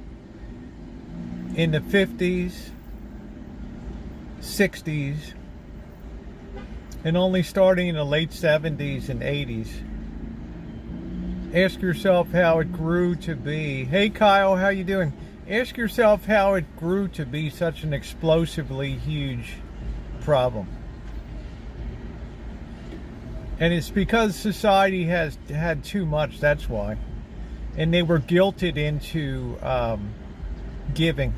Speaker 1: in the 50s, 60s, and only starting in the late 70s and 80s? Ask yourself how it grew to be. Hey Kyle, how you doing? Ask yourself how it grew to be such an explosively huge problem. And it's because society has had too much, that's why. And they were guilted into giving.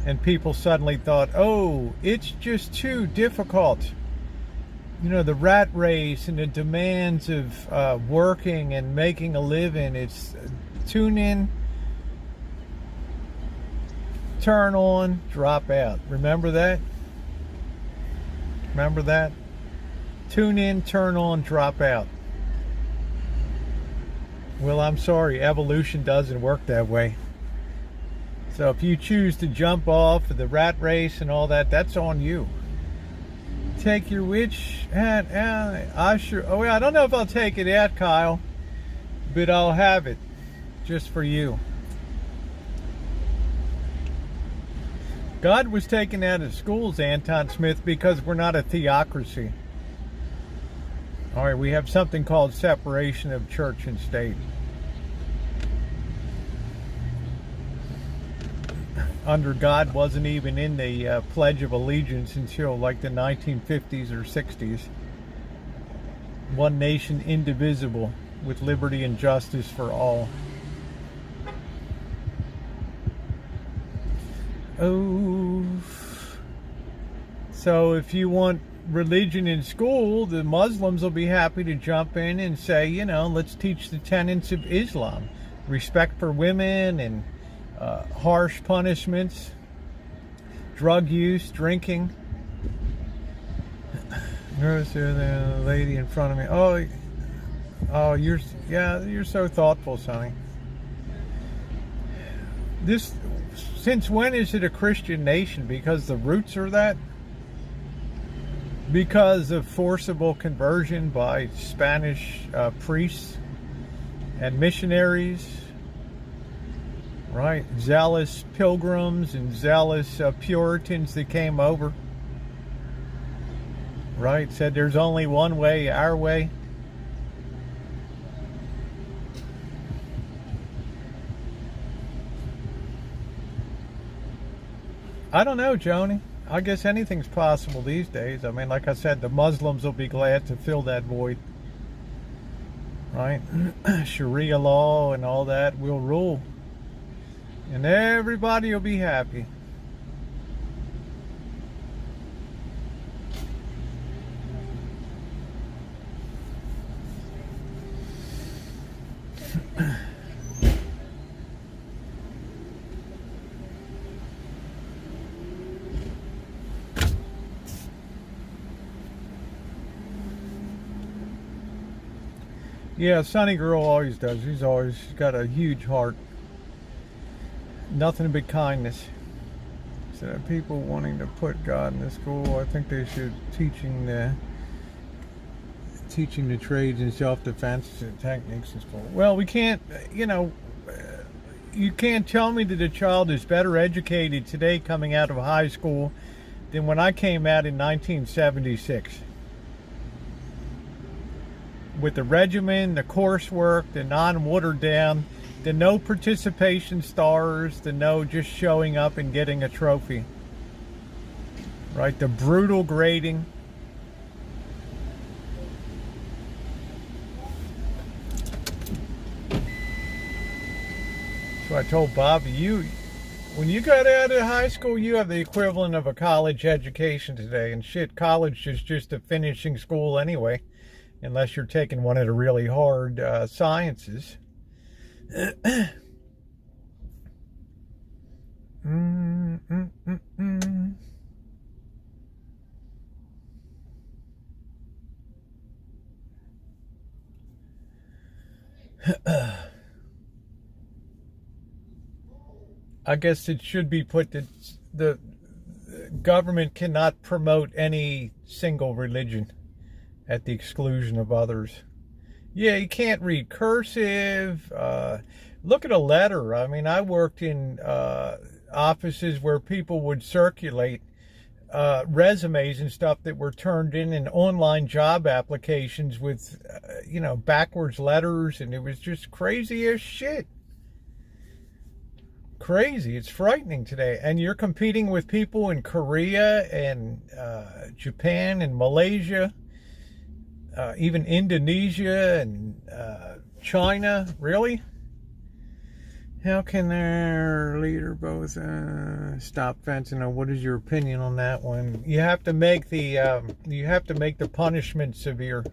Speaker 1: And people suddenly thought, oh, it's just too difficult. You know, the rat race and the demands of working and making a living. It's tune in, turn on, drop out. Remember that? Remember that? Tune in, turn on, drop out. Well, I'm sorry, evolution doesn't work that way. So if you choose to jump off of the rat race and all that, that's on you. Take your witch hat out. I don't know if I'll take it out, Kyle, but I'll have it just for you. God was taken out of schools, Anton Smith, because we're not a theocracy. All right, we have something called separation of church and state. Under God wasn't even in the Pledge of Allegiance until like the 1950s or 60s. One nation indivisible, with liberty and justice for all. Oh, so if you want religion in school, the Muslims will be happy to jump in and say, you know, let's teach the tenets of Islam. Respect for women and harsh punishments, drug use, drinking. Notice the lady in front of me. Oh, you're so thoughtful, Sonny. Since when is it a Christian nation? Because the roots are that? Because of forcible conversion by Spanish priests and missionaries? Right, zealous pilgrims and zealous Puritans that came over. Right, said there's only one way, our way. I don't know, Joni. I guess anything's possible these days. I mean, like I said, the Muslims will be glad to fill that void. Right? Sharia law and all that will rule. And everybody will be happy. Yeah, Sunny Girl always does. She's always got a huge heart. Nothing but kindness. So people wanting to put God in the school, I think they should teaching the trades and self-defense techniques in school. Well, we can't, you can't tell me that a child is better educated today coming out of high school than when I came out in 1976. With the regimen, the coursework, the non-watered down, the no participation stars, the no just showing up and getting a trophy. Right? The brutal grading. So I told Bobby, When you got out of high school, you have the equivalent of a college education today. And shit, college is just a finishing school anyway, unless you're taking one of the really hard sciences. I guess it should be put that the government cannot promote any single religion at the exclusion of others. Yeah, you can't read cursive. Look at a letter. I mean, I worked in offices where people would circulate resumes and stuff that were turned in online job applications with, backwards letters, and it was just crazy as shit. Crazy. It's frightening today. And you're competing with people in Korea and Japan and Malaysia, even Indonesia and China. Really? How can their leader both stop fentanyl? What is your opinion on that one? You have to make the punishment severe.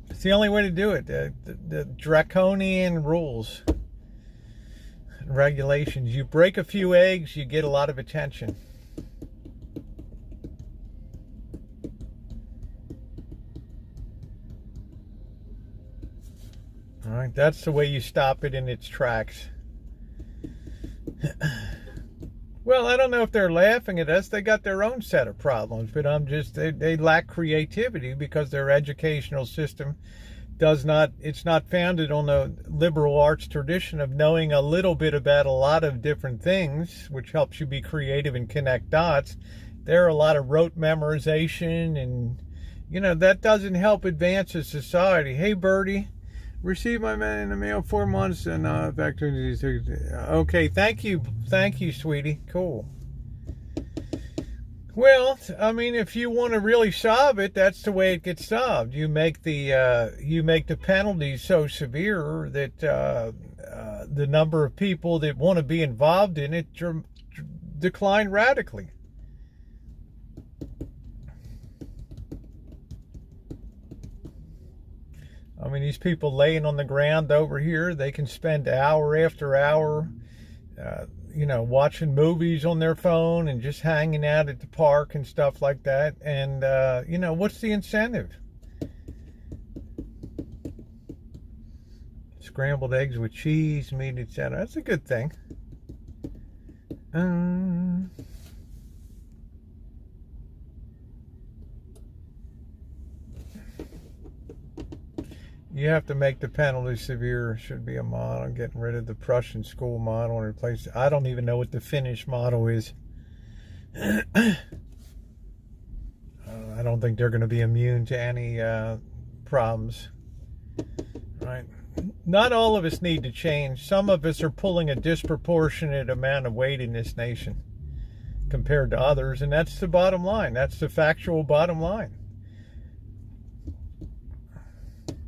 Speaker 1: It's the only way to do it. The draconian rules and regulations. You break a few eggs, you get a lot of attention. All right, that's the way you stop it in its tracks. Well, I don't know if they're laughing at us. They got their own set of problems, but they lack creativity because their educational system it's not founded on the liberal arts tradition of knowing a little bit about a lot of different things, which helps you be creative and connect dots. There are a lot of rote memorization, and, that doesn't help advance a society. Hey, Birdie. Received my man in the mail 4 months and back to okay, thank you, sweetie. Cool. Well, I mean, if you want to really solve it, that's the way it gets solved. You make the penalties so severe that the number of people that want to be involved in it decline radically. I mean, these people laying on the ground over here, they can spend hour after hour, watching movies on their phone and just hanging out at the park and stuff like that. And, what's the incentive? Scrambled eggs with cheese, meat, etc. That's a good thing. You have to make the penalty severe. Should be a model. Getting rid of the Prussian school model and replace it. I don't even know what the Finnish model is. I don't think they're going to be immune to any problems. Right? Not all of us need to change. Some of us are pulling a disproportionate amount of weight in this nation compared to others, and that's the bottom line. That's the factual bottom line.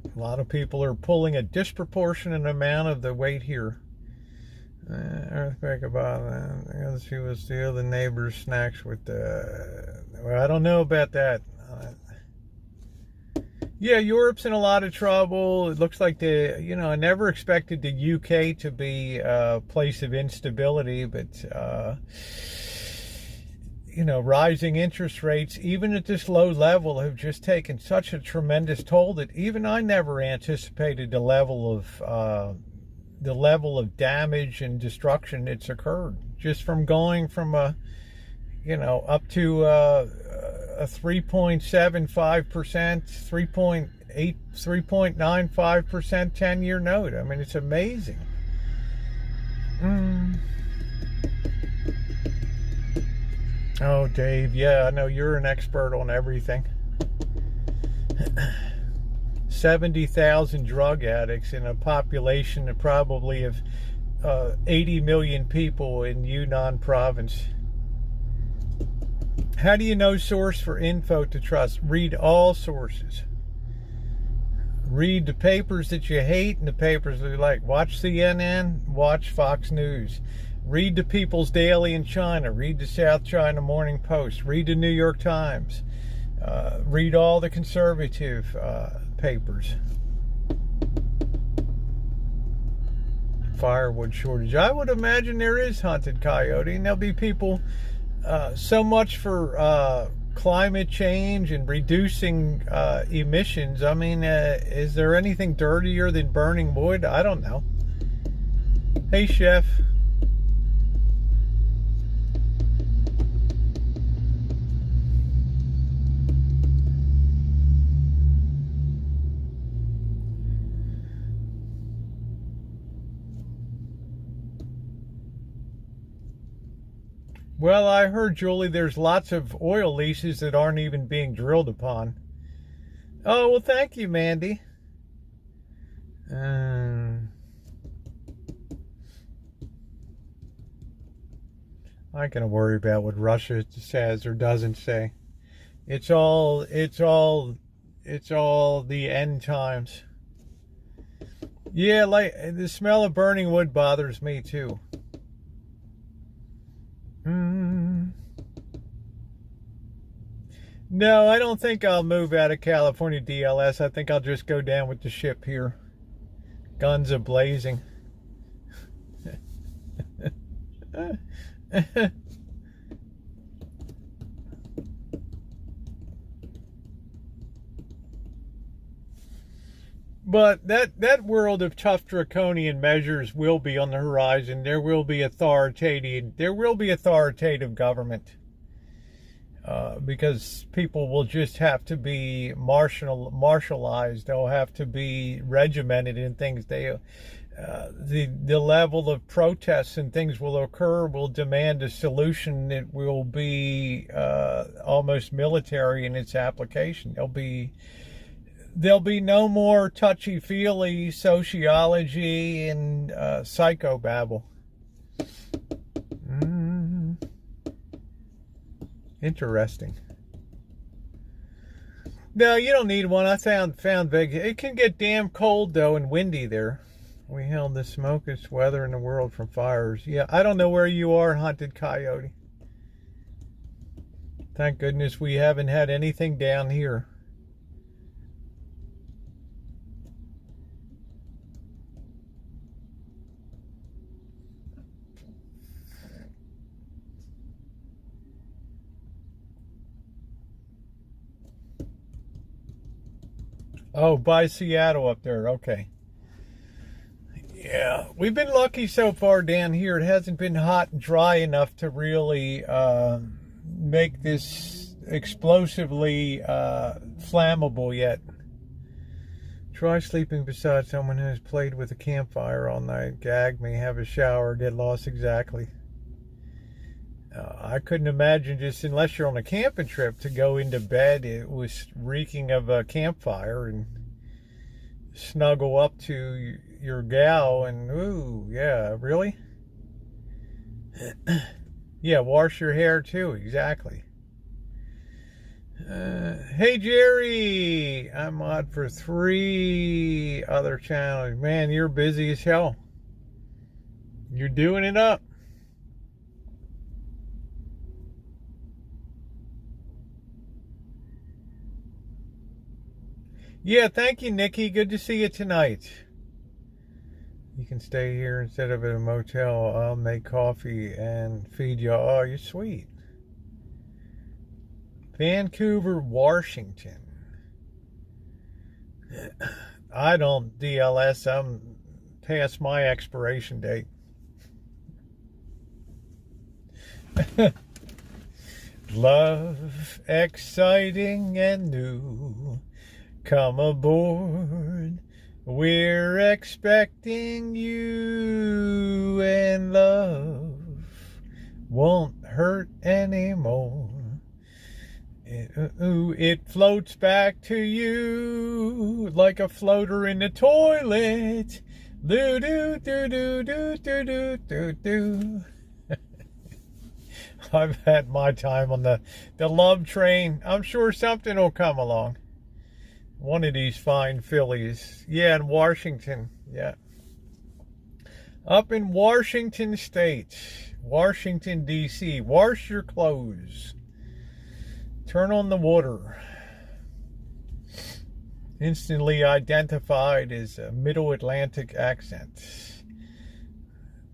Speaker 1: A lot of people are pulling a disproportionate amount of the weight here. Earthquake about that. She will steal the neighbor's snacks with well, I don't know about that. Yeah, Europe's in a lot of trouble. It looks like I never expected the UK to be a place of instability, but rising interest rates, even at this low level, have just taken such a tremendous toll that even I never anticipated the level of damage and destruction that's occurred. Just from going from up to a 3.75%, 3.95% 10-year note. I mean, it's amazing. Oh, Dave, yeah, I know you're an expert on everything. 70,000 drug addicts in a population of probably of 80 million people in Yunnan province. How do you know source for info to trust? Read all sources. Read the papers that you hate and the papers that you like. Watch CNN, watch Fox News. Read the People's Daily in China. Read the South China Morning Post. Read the New York Times. Read all the conservative papers. Firewood shortage. I would imagine there is, Hunted Coyote, and there'll be people so much for climate change and reducing emissions. I mean, is there anything dirtier than burning wood? I don't know. Hey, Chef. Well, I heard, Julie, there's lots of oil leases that aren't even being drilled upon. Oh, well, thank you, Mandy. I can worry about what Russia says or doesn't say. It's all the end times. Yeah, like the smell of burning wood bothers me too. No, I don't think I'll move out of California DLS. I think I'll just go down with the ship here. Guns a-blazing. But that world of tough draconian measures will be on the horizon. There will be authoritative government. Because people will just have to be martialized. They'll have to be regimented in things. The level of protests and things will occur will demand a solution that will be almost military in its application. There'll be no more touchy-feely sociology and psychobabble. Interesting. No, you don't need one. I found big. It can get damn cold though and windy there. We hailed the smokiest weather in the world from fires. Yeah, I don't know where you are, Hunted Coyote. Thank goodness we haven't had anything down here. Oh, by Seattle up there. Okay. Yeah, we've been lucky so far down here. It hasn't been hot and dry enough to really make this explosively flammable yet. Try sleeping beside someone who has played with a campfire all night. Gag me, have a shower, get lost. Exactly. I couldn't imagine, just unless you're on a camping trip, to go into bed. It was reeking of a campfire and snuggle up to your gal and, ooh, yeah, really? Yeah, wash your hair too, exactly. Hey, Jerry, I'm on for 3 other channels. Man, you're busy as hell. You're doing it up. Yeah, thank you, Nikki. Good to see you tonight. You can stay here instead of at a motel. I'll make coffee and feed you. Oh, you're sweet. Vancouver, Washington. I don't DLS. I'm past my expiration date. Love, exciting and new. Come aboard, we're expecting you, and love won't hurt anymore. It floats back to you like a floater in the toilet. Do do do do do do do do do. I've had my time on the love train. I'm sure something will come along. One of these fine fillies. Yeah, in Washington. Yeah. Up in Washington State. Washington, D.C. Wash your clothes. Turn on the water. Instantly identified as a Middle Atlantic accent.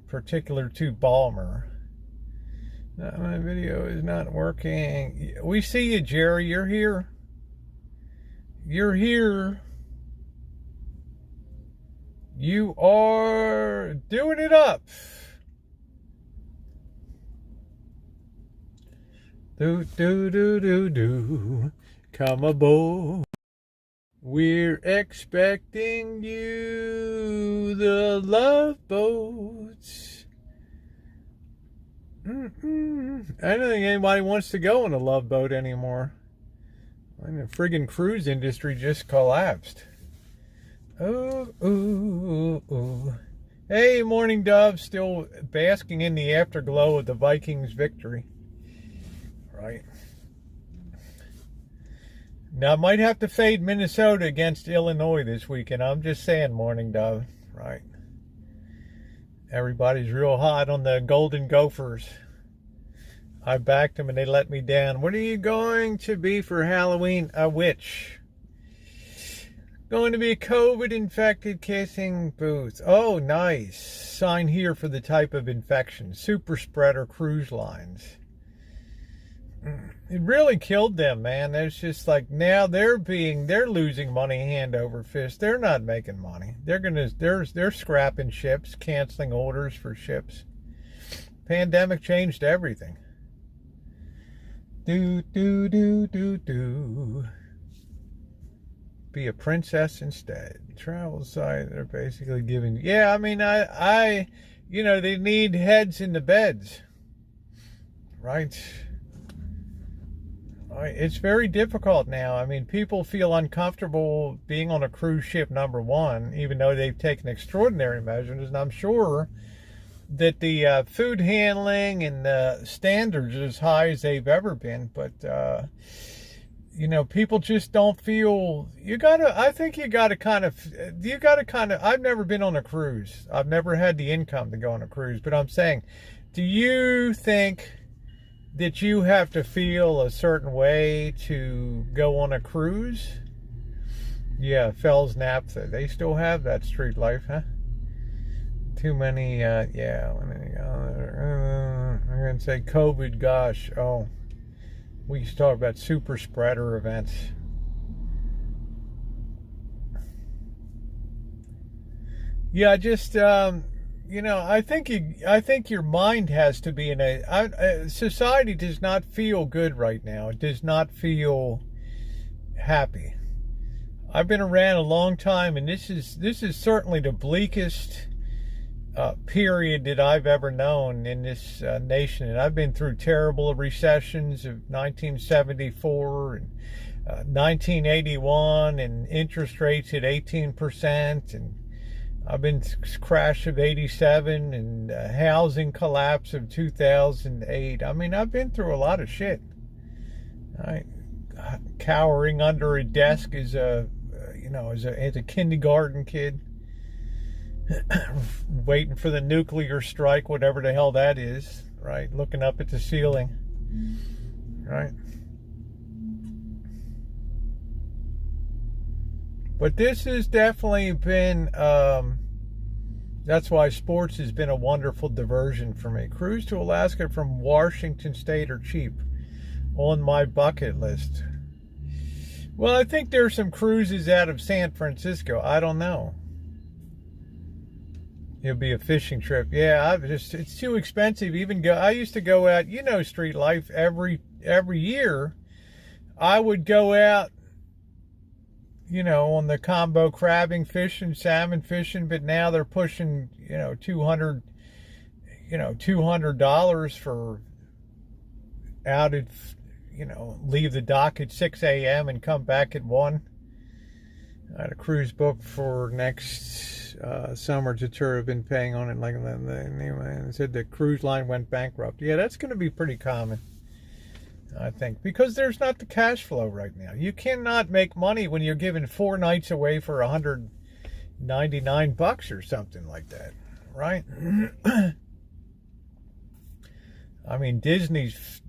Speaker 1: Particular to Baltimore. My video is not working. We see you, Jerry. You're here. You're here. You are doing it up. Do, do, do, do, do. Come aboard. We're expecting you, the love boats. I don't think anybody wants to go on a love boat anymore. And the friggin' cruise industry just collapsed. Oh, ooh, ooh. Hey, Morning Dove, still basking in the afterglow of the Vikings' victory. Right. Now, I might have to fade Minnesota against Illinois this weekend. I'm just saying, Morning Dove. Right. Everybody's real hot on the Golden Gophers. I backed them and they let me down. What are you going to be for Halloween? A witch. Going to be a COVID-infected kissing booth. Oh, nice. Sign here for the type of infection. Super spreader cruise lines. It really killed them, man. There's just like now they're losing money hand over fist. They're not making money. They're scrapping ships, canceling orders for ships. Pandemic changed everything. Do do do do do. Be a princess instead. Travel site, they're basically giving. Yeah, I mean, I they need heads in the beds, right? It's very difficult now. I mean, people feel uncomfortable being on a cruise ship, number one, even though they've taken extraordinary measures. And I'm sure that the food handling and the standards are as high as they've ever been. But, people just don't feel, I've never been on a cruise. I've never had the income to go on a cruise. But I'm saying, do you think that you have to feel a certain way to go on a cruise? Yeah, Fells Naphtha. They still have that street life, huh? Too many, I'm going to say COVID, gosh. Oh, we used to talk about super spreader events. Yeah, just, I think your mind has to be in society does not feel good right now. It does not feel happy. I've been around a long time, and this is certainly the bleakest period that I've ever known in this nation. And I've been through terrible recessions of 1974 and 1981, and interest rates at 18%, and I've been crash of 87 and housing collapse of 2008. I mean, I've been through a lot of shit. Cowering under a desk as a kindergarten kid, waiting for the nuclear strike, whatever the hell that is. Right, looking up at the ceiling. Right. But this has definitely been, that's why sports has been a wonderful diversion for me. Cruise to Alaska from Washington State are cheap. On my bucket list. Well, I think there's some cruises out of San Francisco. I don't know. It'll be a fishing trip. Yeah, it's too expensive. I used to go out, street life every year. I would go out, on the combo crabbing, fishing, salmon fishing, but now they're pushing, $200 for out at, leave the dock at 6 a.m. and come back at 1. I had a cruise book for next summer to tour. I've been paying on it anyway. Said the cruise line went bankrupt. Yeah, that's going to be pretty common. I think, because there's not the cash flow right now. You cannot make money when you're giving 4 nights away for $199 or something like that, right? I mean, Disney's,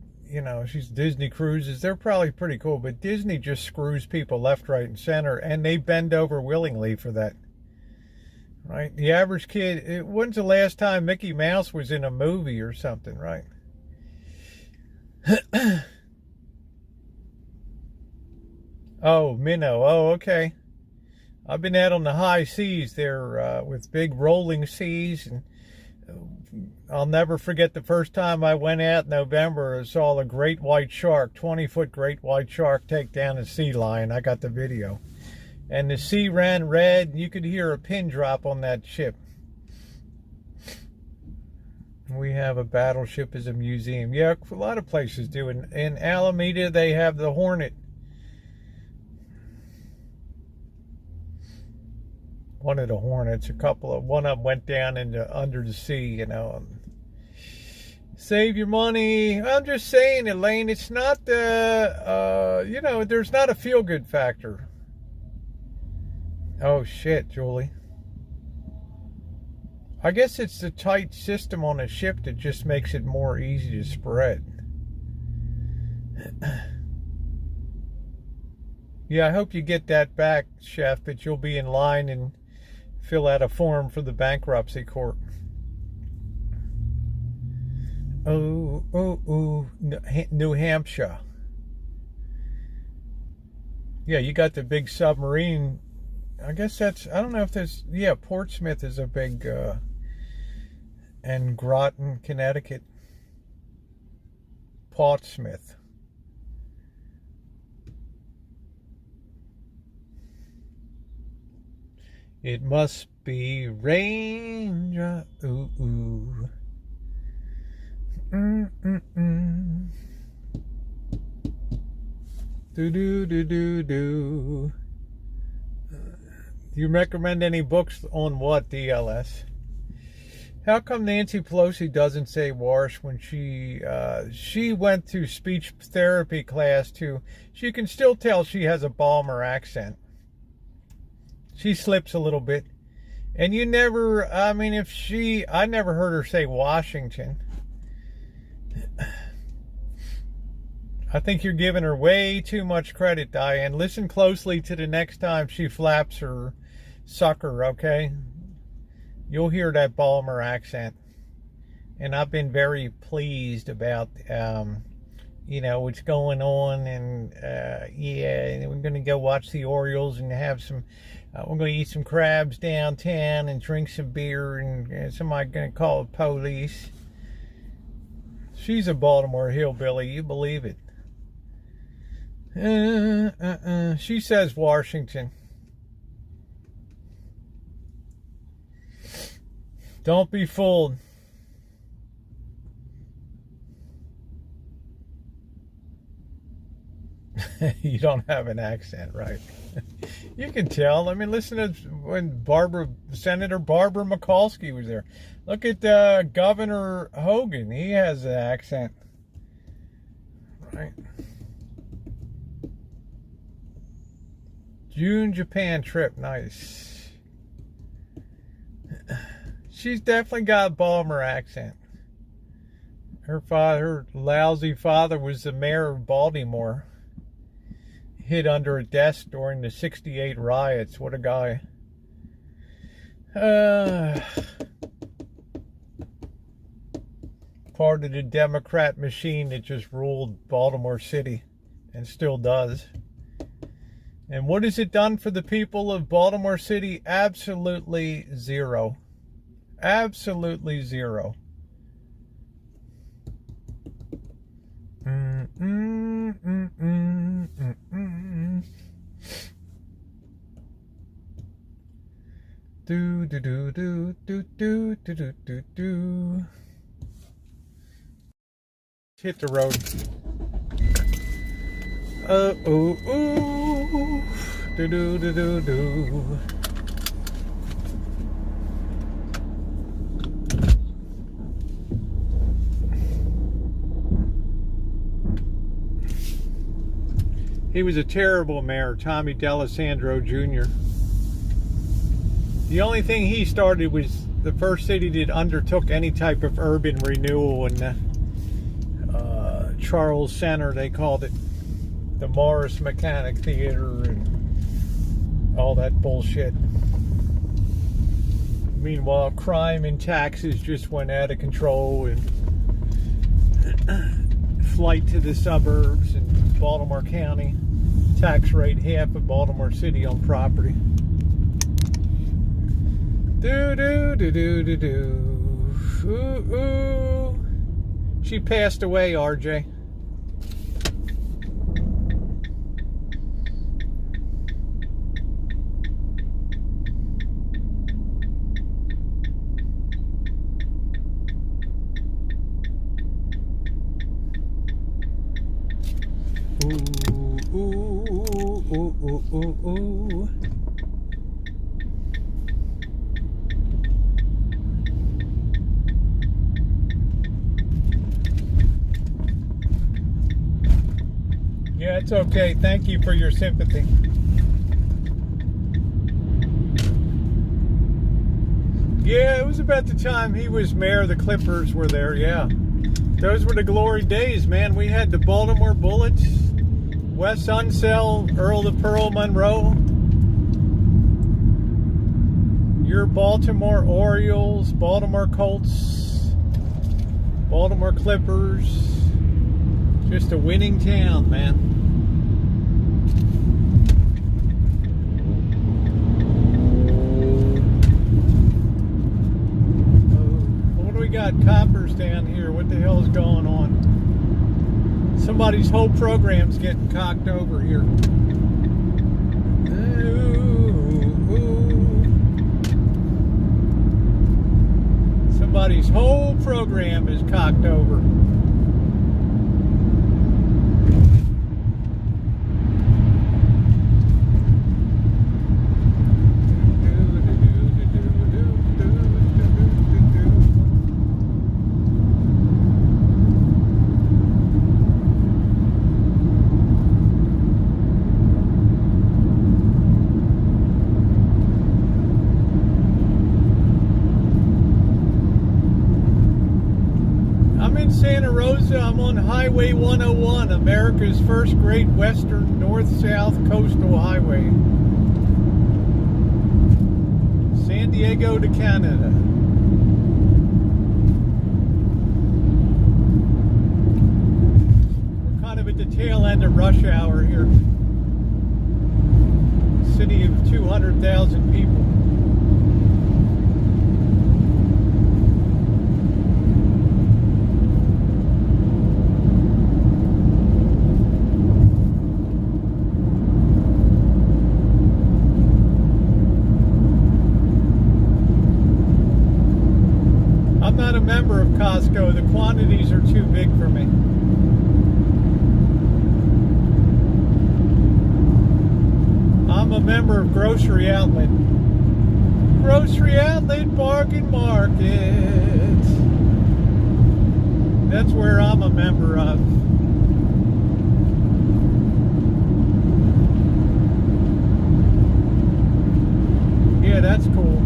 Speaker 1: she's Disney Cruises. They're probably pretty cool, but Disney just screws people left, right, and center, and they bend over willingly for that, right? The average kid, when's the last time Mickey Mouse was in a movie or something, right? Oh, minnow. Oh, okay. I've been out on the high seas there with big rolling seas, and I'll never forget the first time I went out in November and saw a great white shark, 20-foot great white shark, take down a sea lion. I got the video. And the sea ran red, and you could hear a pin drop on that ship. We have a battleship as a museum. Yeah, a lot of places do. In Alameda, they have the Hornet. One of the Hornets, one of them went down under the sea, Save your money. I'm just saying, Elaine, it's not there's not a feel-good factor. Oh, shit, Julie. I guess it's the tight system on a ship that just makes it more easy to spread. Yeah, I hope you get that back, Chef, but you'll be in line and fill out a form for the bankruptcy court. New Hampshire. Yeah, you got the big submarine. I guess I don't know if there's, Portsmouth is a big, and Groton, Connecticut. Portsmouth. It must be rain. Ooh, ooh. Do. Do you recommend any books on what, DLS? How come Nancy Pelosi doesn't say wash when she went to speech therapy class too? She can still tell she has a Baltimore accent. She slips a little bit. And I never heard her say Washington. I think you're giving her way too much credit, Diane. Listen closely to the next time she flaps her sucker, okay? You'll hear that Baltimore accent. And I've been very pleased about, what's going on. And, we're going to go watch the Orioles and have some... we're going to eat some crabs downtown and drink some beer, and somebody going to call the police. She's a Baltimore hillbilly, you believe it. She says Washington. Don't be fooled. You don't have an accent, right? You can tell. I mean, listen to when Senator Barbara Mikulski was there. Look at Governor Hogan. He has an accent, right? June Japan trip, nice. She's definitely got a Baltimore accent. Her lousy father was the mayor of Baltimore. Hid under a desk during the '68 riots. What a guy. Part of the Democrat machine that just ruled Baltimore City and still does. And what has it done for the people of Baltimore City? Absolutely zero. Absolutely zero. Do. Hit the road. Do. He was a terrible mayor, Tommy D'Alessandro Jr. The only thing he started was the first city that undertook any type of urban renewal in the Charles Center. They called it the Morris Mechanic Theater and all that bullshit. Meanwhile, crime and taxes just went out of control, and flight to the suburbs in Baltimore County, tax rate half of Baltimore City on property. Do do do do do do. Ooh ooh. She passed away, RJ. Ooh, ooh, ooh, ooh, ooh, ooh. Yeah, it's okay. Thank you for your sympathy. Yeah, it was about the time he was mayor. The Clippers were there, yeah. Those were the glory days, man. We had the Baltimore Bullets, Wes Unseld, Earl of Pearl Monroe, your Baltimore Orioles, Baltimore Colts, Baltimore Clippers. Just a winning town, man. What do we got? Coppers down here. What the hell is going on? Somebody's whole program's getting cocked over here. Ooh, ooh. Somebody's whole program is cocked over. Santa Rosa. I'm on Highway 101, America's first great western north-south coastal highway. San Diego to Canada. We're kind of at the tail end of rush hour here. City of 200,000 people. I'm not a member of Costco. The quantities are too big for me. I'm a member of Grocery Outlet. Grocery Outlet Bargain Market. That's where I'm a member of. Yeah, that's cool.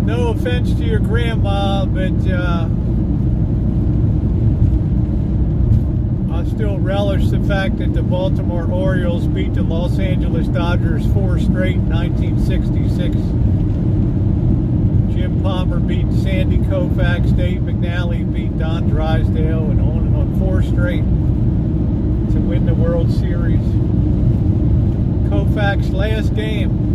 Speaker 1: No offense to your grandma, but I still relish the fact that the Baltimore Orioles beat the Los Angeles Dodgers 4 straight in 1966. Jim Palmer beat Sandy Koufax, Dave McNally beat Don Drysdale, and on 4 straight to win the World Series. Koufax's last game,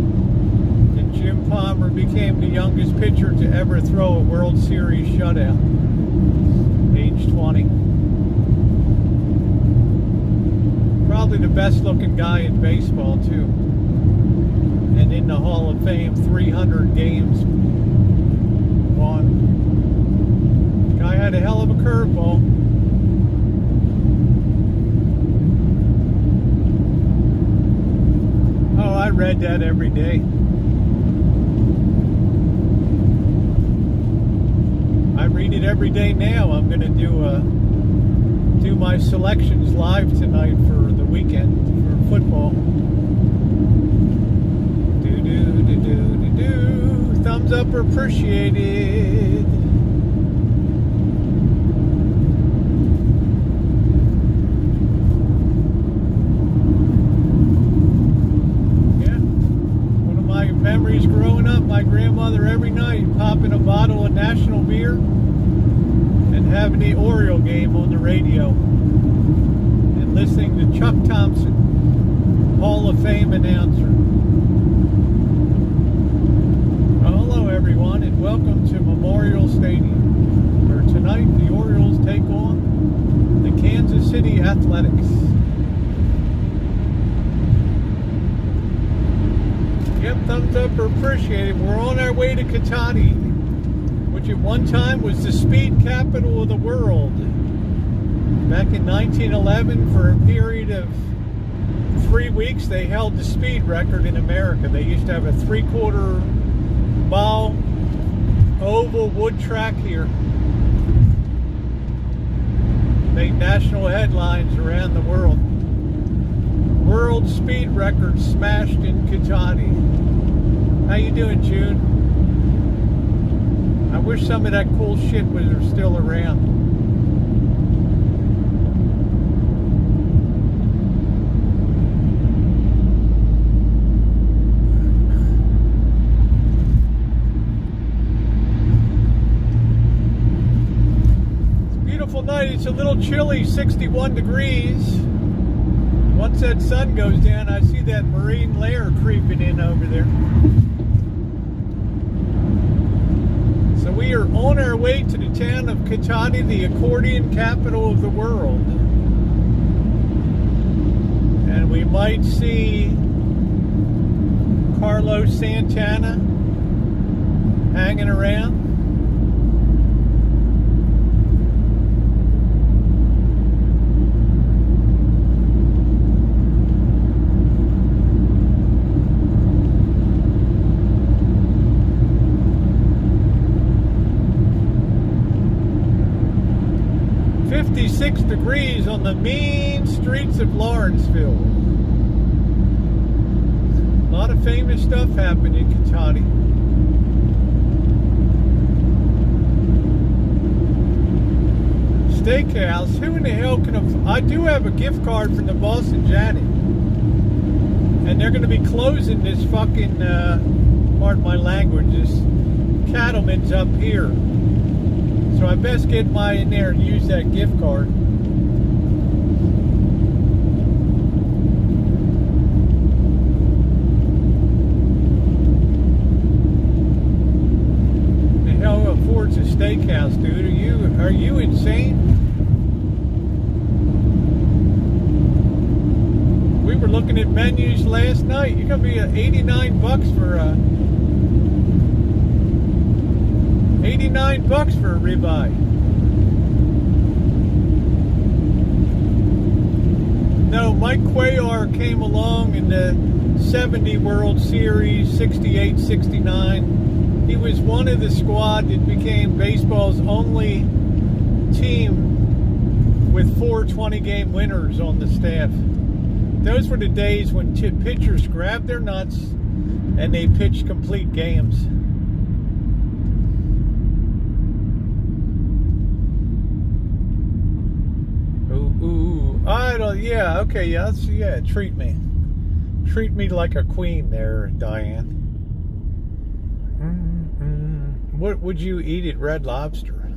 Speaker 1: Jim Palmer became the youngest pitcher to ever throw a World Series shutout, age 20. Probably the best looking guy in baseball too. And in the Hall of Fame, 300 games won. Guy had a hell of a curveball. Oh, I read that every day. every day now. I'm going to do my selections live tonight for the weekend for football. Do. Thumbs up are appreciated. Memories growing up, my grandmother every night popping a bottle of National Beer and having the Oriole game on the radio and listening to Chuck Thompson, Hall of Fame announcer. Well, hello everyone and welcome to Memorial Stadium, where tonight the Orioles take on the Kansas City Athletics. Yep, thumbs up are appreciated. We're on our way to Cotati, which at one time was the speed capital of the world. Back in 1911, for a period of 3 weeks, they held the speed record in America. They used to have a 3/4 mile oval wood track here. Made national headlines around the world. World speed record smashed in Cotati. How you doing, June? I wish some of that cool shit was still around. It's a beautiful night. It's a little chilly, 61 degrees. Once that sun goes down, I see that marine layer creeping in over there. So we are on our way to the town of Cotati, the accordion capital of the world. And we might see Carlos Santana hanging around. Six degrees on the mean streets of Lawrenceville. A lot of famous stuff happened in Cotati. Steakhouse. Who in the hell can I do have a gift card from the Boston Janet, and they're going to be closing this fucking pardon my language, this Cattleman's up here. So I best get mine in there and use that gift card. The hell affords a steakhouse, dude? Are you insane? We were looking at menus last night. You're gonna be at $89 for a $89 for a ribeye. No, Mike Cuellar came along in the 70 World Series, 68, 69. He was one of the squad that became baseball's only team with 4 20-game winners on the staff. Those were the days when pitchers grabbed their nuts and they pitched complete games. Yeah, okay, yeah, treat me like a queen there, Diane. What would you eat at Red Lobster?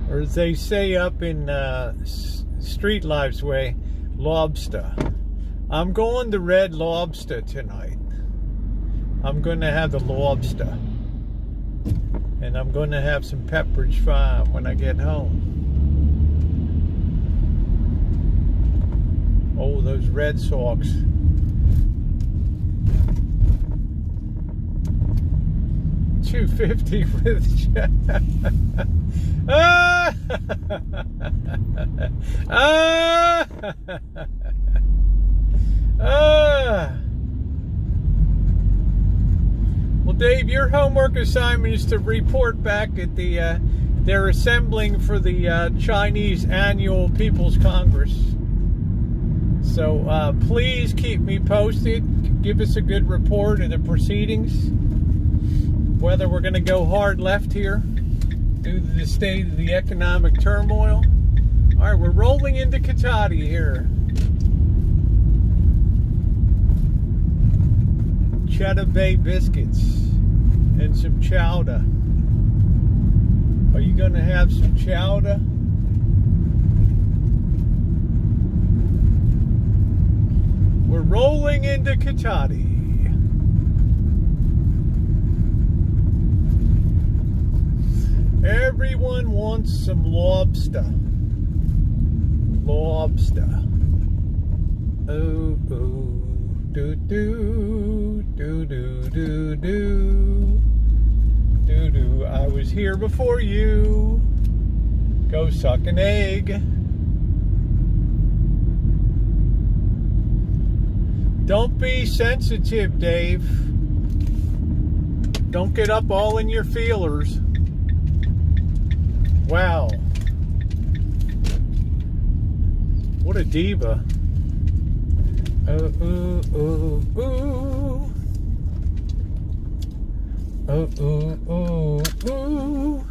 Speaker 1: Or as they say up in Street Lives Way, lobster. I'm going to Red Lobster tonight. I'm going to have the lobster. And I'm going to have some Pepperidge Farm when I get home. Oh, those Red Sox. $2.50 with ah! Ah! Ah! Well, Dave, your homework assignment is to report back at the they're assembling for the Chinese Annual People's Congress. So please keep me posted. Give us a good report of the proceedings. Whether we're going to go hard left here due to the state of the economic turmoil. All right, we're rolling into Cotati here. Cheddar Bay biscuits and some chowder. Are you going to have some chowder? We're rolling into Cotati. Everyone wants some lobster. Lobster. Oh, oh. Do, do, do, do, do, do. Do, do. I was here before you. Go suck an egg. Don't be sensitive, Dave. Don't get up all in your feelers. Wow. What a diva. Oh, oh, oh, oh. Oh, oh, oh, oh.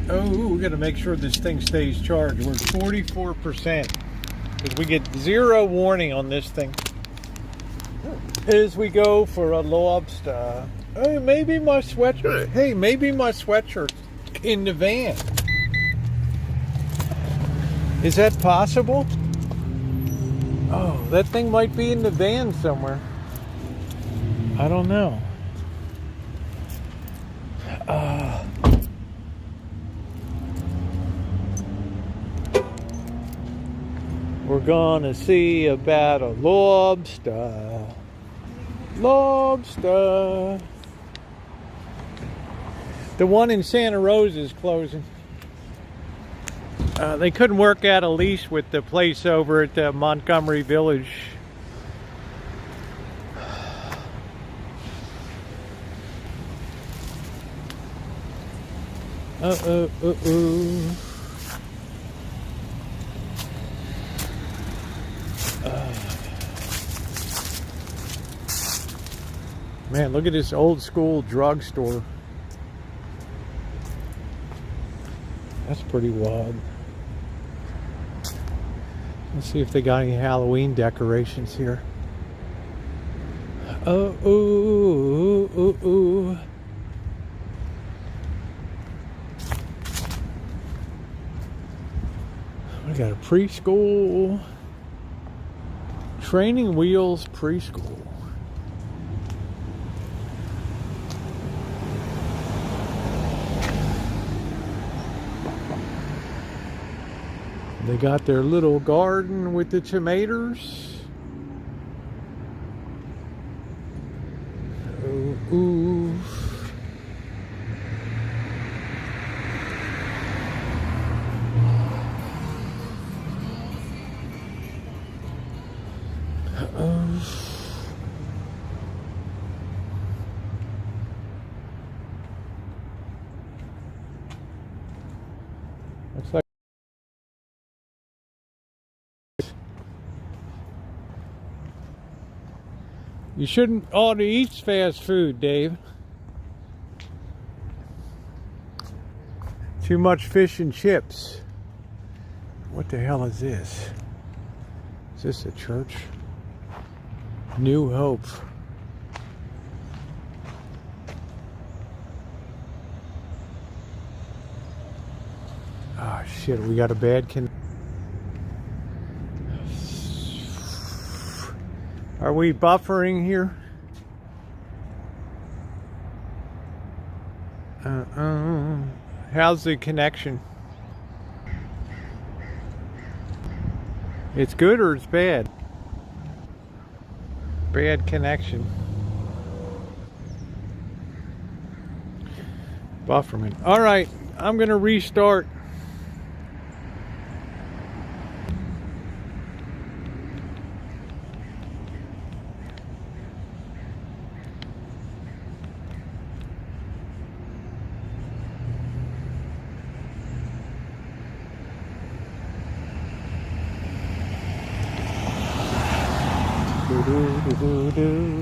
Speaker 1: Oh, we got to make sure this thing stays charged. We're at 44%. Because we get zero warning on this thing. As we go for a lobster. Hey, maybe my sweatshirt. Hey, maybe my sweatshirt's in the van. Is that possible? Oh, that thing might be in the van somewhere. I don't know. We're gonna see about a lobster. Lobster. The one in Santa Rosa is closing. They couldn't work out a lease with the place over at Montgomery Village. Man, look at this old school drugstore. That's pretty wild. Let's see if they got any Halloween decorations here. Oh, ooh, ooh, ooh, ooh. We got a preschool. Training Wheels Preschool. They got their little garden with the tomatoes. Ooh, ooh. Looks like you shouldn't ought to eat fast food, Dave. Too much fish and chips. What the hell is this? Is this a church? New Hope. Ah, shit, we got a bad Are we buffering here? How's the connection? It's good or it's bad? Bad connection. Bufferman. All right, I'm gonna restart. do, do, do, do.